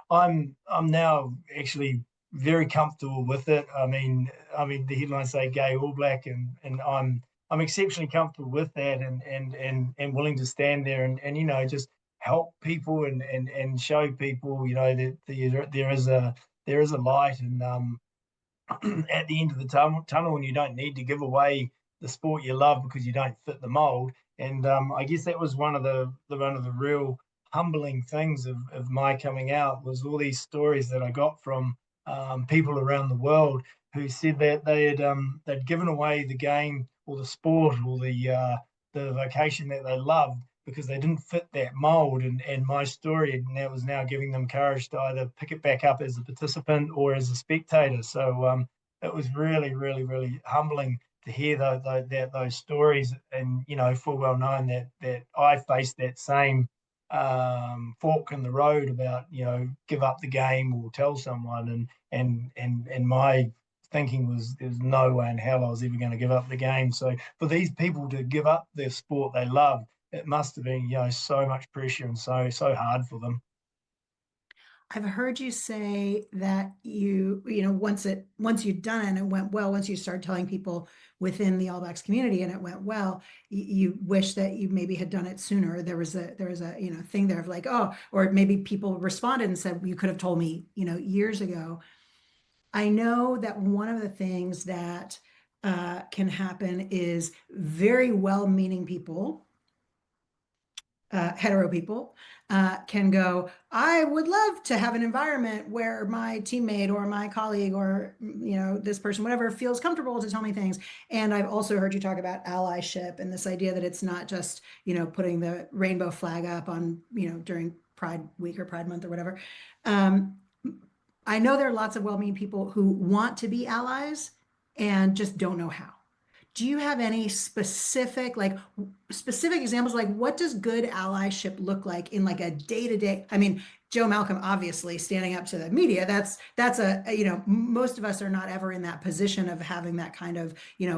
I'm now actually very comfortable with it. I mean, the headlines say "gay All Black," and I'm exceptionally comfortable with that, and willing to stand there and just help people and show people that there is a light, and at the end of the tunnel, and you don't need to give away the sport you love because you don't fit the mold. And I guess that was one of the real humbling things of my coming out, was all these stories that I got from people around the world who said that they'd given away the game or the sport or the vocation that they loved because they didn't fit that mold. And my story was now giving them courage to either pick it back up as a participant or as a spectator. So it was really, really, really humbling to hear those stories, and full well known that I faced that same fork in the road about give up the game or tell someone, and my thinking was there's no way in hell I was ever going to give up the game. So for these people to give up their sport they love, it must have been so much pressure and so hard for them.
I've heard you say that once you'd done it and it went well, once you started telling people within the All Blacks community and it went well, you wish that you maybe had done it sooner. There was a thing there of like, oh, or maybe people responded and said, you could have told me, years ago. I know that one of the things that can happen is very well-meaning people, hetero people, can go, I would love to have an environment where my teammate or my colleague or this person, whatever, feels comfortable to tell me things. And I've also heard you talk about allyship and this idea that it's not just putting the rainbow flag up on during Pride Week or Pride Month or whatever. I know there are lots of well-meaning people who want to be allies and just don't know how. Do you have any specific examples? Like, what does good allyship look like in like a day-to-day? I mean, Joe Malcolm, obviously standing up to the media, that's most of us are not ever in that position of having that kind of,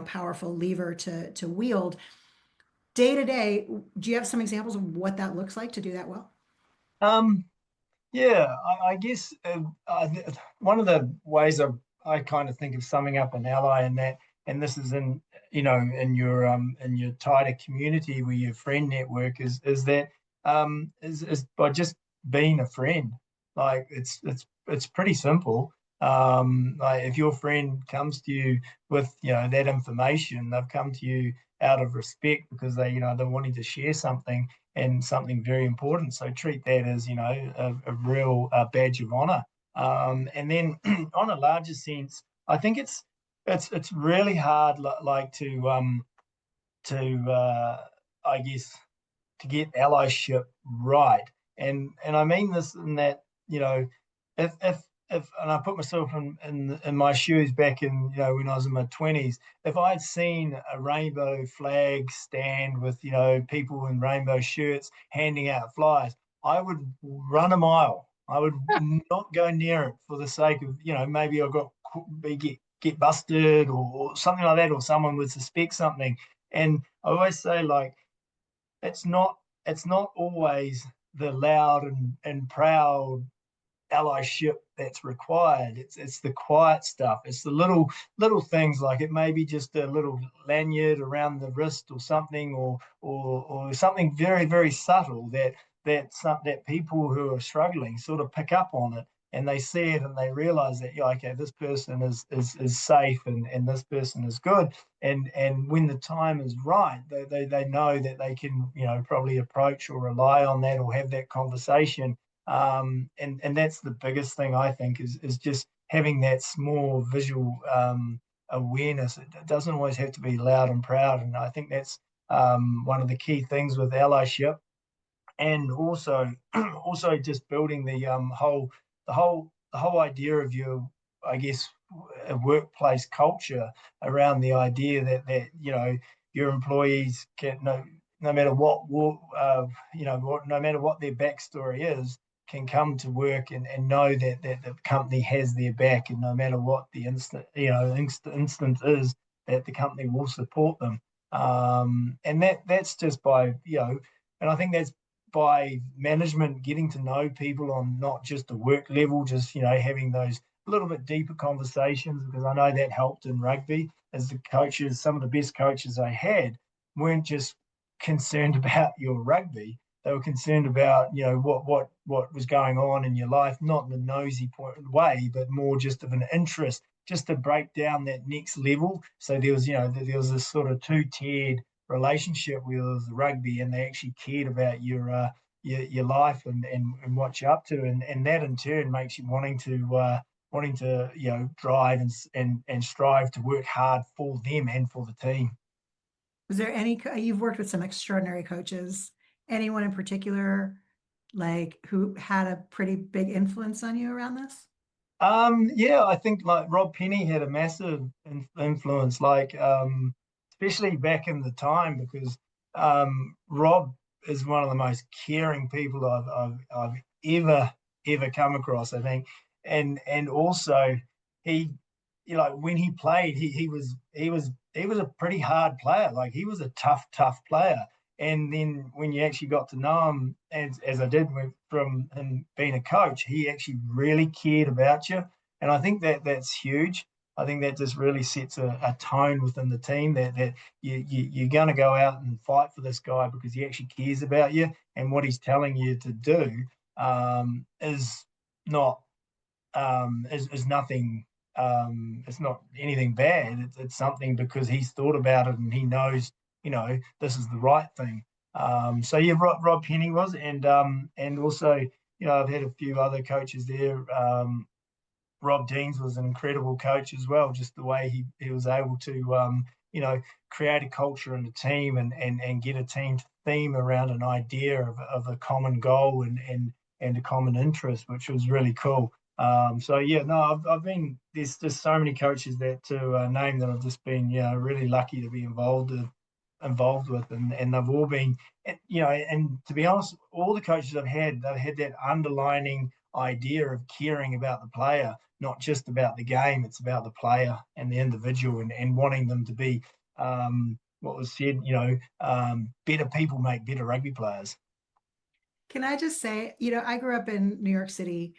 powerful lever to wield. Day to day, do you have some examples of what that looks like to do that well?
Yeah, I guess one of the ways I kind of think of summing up an ally in that, and this is in your tighter community where your friend network is that is by just being a friend. Like it's pretty simple. Like if your friend comes to you with that information, they've come to you out of respect because they're wanting to share something and something very important. So treat that as, a real badge of honor. And then on a larger sense, I think it's really hard, like to I guess to get allyship right. And I mean this in that, if and I put myself in my shoes back in, when I was in my 20s, if I'd seen a rainbow flag stand with, people in rainbow shirts handing out flyers, I would run a mile. I would not go near it for the sake of, maybe I get busted or something like that, or someone would suspect something. And I always say, like, it's not always the loud and proud allyship that's required. It's the quiet stuff. It's the little things, like it may be just a little lanyard around the wrist or something, or something very, very subtle that people who are struggling sort of pick up on it, and they see it and they realize that, yeah, okay, this person is safe, and this person is good, and when the time is right, they know that they can, probably approach or rely on that or have that conversation. And that's the biggest thing, I think, is just having that small visual awareness. It doesn't always have to be loud and proud, and I think that's one of the key things with allyship. And also also just building the whole idea of your, I guess, a workplace culture around the idea that your employees can, no matter no matter what their backstory is, can come to work and know that the company has their back, and no matter what the instance is, that the company will support them. And that's just by, and I think that's by management getting to know people on not just a work level, just, having those a little bit deeper conversations, because I know that helped in rugby, as the coaches, some of the best coaches I had weren't just concerned about your rugby. They were concerned about, what was going on in your life, not in a nosy way, but more just of an interest, just to break down that next level. So there was this sort of two-tiered relationship where there was the rugby, and they actually cared about your life and what you're up to, and that in turn makes you wanting to drive and strive to work hard for them and for the team.
Was there you've worked with some extraordinary coaches, anyone in particular, like, who had a pretty big influence on you around this?
Yeah, I think like Rob Penny had a massive influence, like especially back in the time, because Rob is one of the most caring people I've ever come across, I think, and also he, when he played, he was a pretty hard player. Like, he was a tough player. And then when you actually got to know him, as I did from him being a coach, he actually really cared about you. And I think that's huge. I think that just really sets a tone within the team, that you're going to go out and fight for this guy because he actually cares about you, and what he's telling you to do is not is nothing. It's not anything bad. It's something because he's thought about it and he knows, this is the right thing. So yeah, Rob Penny was, and also, I've had a few other coaches there. Rob Deans was an incredible coach as well. Just the way he was able to, create a culture in the team, and get a team to theme around an idea of a common goal and a common interest, which was really cool. So yeah, no, I've been, there's just so many coaches that to name that I've just been, really lucky to be involved with, and they've all been, and to be honest, all the coaches they've had that underlining idea of caring about the player, not just about the game. It's about the player and the individual, and wanting them to be, what was said, better people make better rugby players.
Can I just say, I grew up in New York City.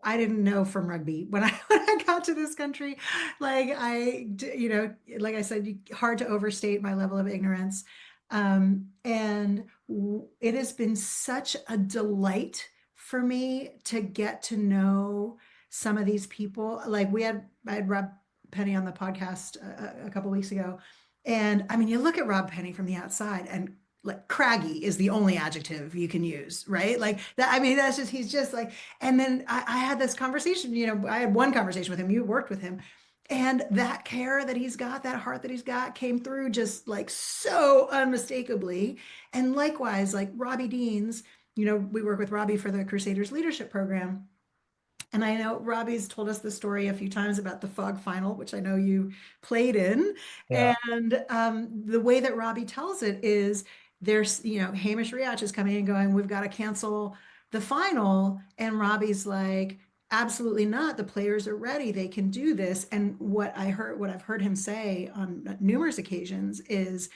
I didn't know from rugby when I when I got to this country. Like, like I said, hard to overstate my level of ignorance. And it has been such a delight for me to get to know some of these people. Like, I had Rob Penny on the podcast a couple weeks ago, And I mean, you look at Rob Penny from the outside and like craggy is the only adjective you can use, right? Like that. I mean, that's just, he's just like, and then I had this conversation, I had one conversation with him, you worked with him, and that care that he's got, that heart that he's got came through just like so unmistakably. And likewise, like Robbie Deans, we work with Robbie for the Crusaders Leadership Program. And I know Robbie's told us the story a few times about the Fog Final, which I know you played in.
Yeah.
And the way that Robbie tells it is there's, Hamish Riach is coming and going, we've got to cancel the final. And Robbie's like, absolutely not. The players are ready. They can do this. And what I've heard him say on numerous occasions is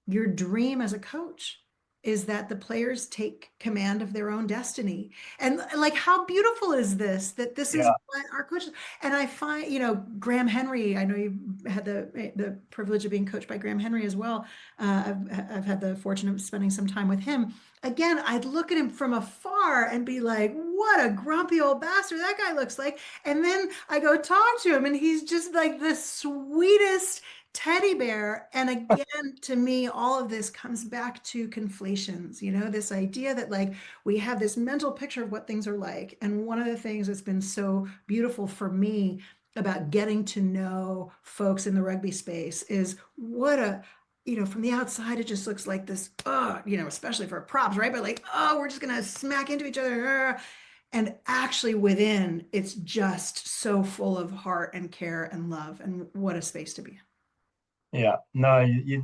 your dream as a coach is that the players take command of their own destiny. And like, how beautiful is this, that this is
Yeah.
what our coaches, and I find, Graham Henry, I know you had the privilege of being coached by Graham Henry as well. I've had the fortune of spending some time with him. Again, I'd look at him from afar and be like, what a grumpy old bastard that guy looks like. And then I go talk to him and he's just like the sweetest teddy bear. And again, to me, all of this comes back to conflations, this idea that like we have this mental picture of what things are like. And one of the things that's been so beautiful for me about getting to know folks in the rugby space is what a, from the outside, it just looks like this, especially for props, right? But like, oh, we're just going to smack into each other. And actually within, it's just so full of heart and care and love, and what a space to be in.
Yeah, no, you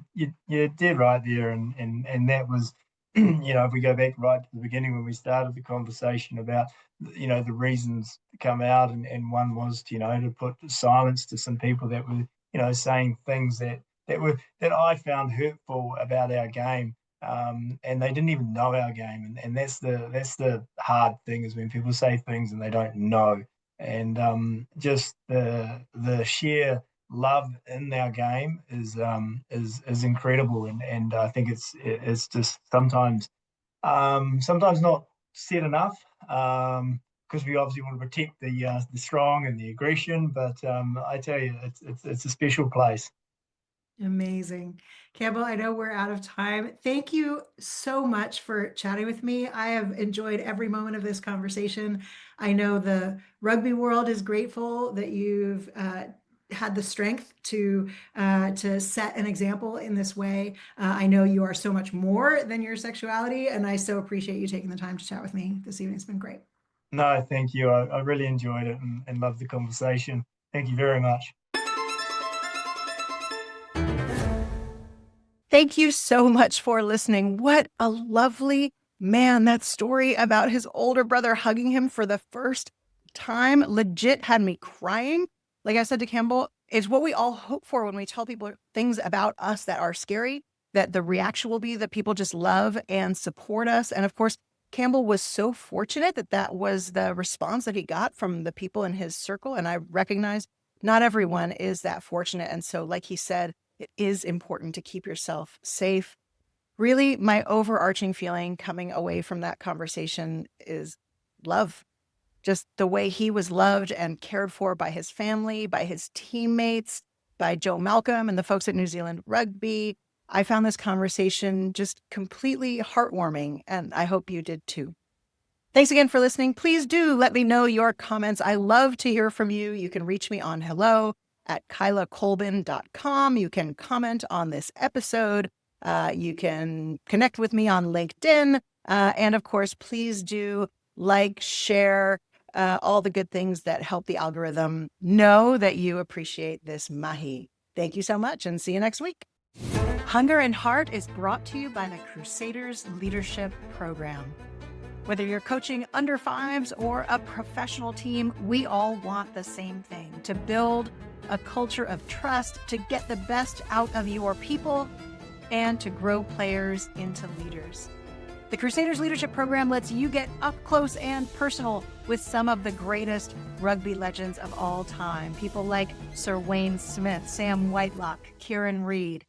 did right there, and that was, if we go back right to the beginning when we started the conversation about, the reasons to come out, and one was, to put silence to some people that were, saying things that I found hurtful about our game, and they didn't even know our game, and that's the hard thing is when people say things and they don't know, and just the sheer love in our game is incredible, and I think it's just sometimes not said enough, because we obviously want to protect the strong and the aggression, but I tell you, it's a special place.
Amazing. Campbell, I know we're out of time. Thank you so much for chatting with me. I have enjoyed every moment of this conversation. I know the rugby world is grateful that you've had the strength to set an example in this way. I know you are so much more than your sexuality, and I so appreciate you taking the time to chat with me this evening. It's been great.
No, thank you. I really enjoyed it and loved the conversation. Thank you very much.
Thank you so much for listening. What a lovely man. That story about his older brother hugging him for the first time legit had me crying. Like I said to Campbell, it's what we all hope for when we tell people things about us that are scary, that the reaction will be that people just love and support us. And of course, Campbell was so fortunate that that was the response that he got from the people in his circle. And I recognize not everyone is that fortunate. And so, like he said, it is important to keep yourself safe. Really, my overarching feeling coming away from that conversation is love. Just the way he was loved and cared for by his family, by his teammates, by Joe Malcolm and the folks at New Zealand Rugby. I found this conversation just completely heartwarming, and I hope you did too. Thanks again for listening. Please do let me know your comments. I love to hear from you. You can reach me on hello@kylacolbin.com. You can comment on this episode. You can connect with me on LinkedIn. And of course, please do like, share, all the good things that help the algorithm know that you appreciate this mahi. Thank you so much, and see you next week. Hunger and Heart is brought to you by the Crusaders Leadership Programme. Whether you're coaching under fives or a professional team, we all want the same thing: to build a culture of trust, to get the best out of your people, and to grow players into leaders. The Crusaders Leadership Program lets you get up close and personal with some of the greatest rugby legends of all time. People like Sir Wayne Smith, Sam Whitelock, Kieran Read.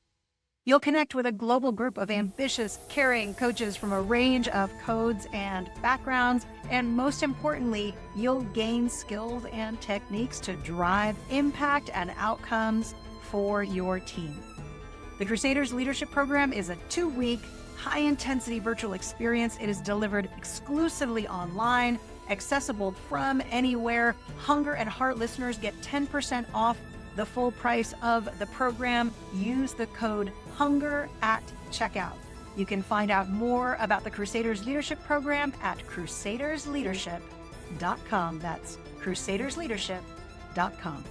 You'll connect with a global group of ambitious, caring coaches from a range of codes and backgrounds. And most importantly, you'll gain skills and techniques to drive impact and outcomes for your team. The Crusaders Leadership Program is a 2-week, high-intensity virtual experience. It is delivered exclusively online, accessible from anywhere. Hunger and Heart listeners get 10% off the full price of the program. Use the code HUNGER at checkout. You can find out more about the Crusaders Leadership Program at crusadersleadership.com. That's crusadersleadership.com.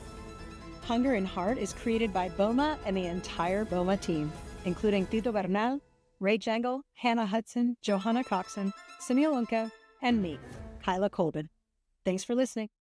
Hunger and Heart is created by BOMA and the entire BOMA team, including Tito Bernal, Ray Jangle, Hannah Hudson, Johanna Coxon, Samuel Unke, and me, Kyla Colbin. Thanks for listening.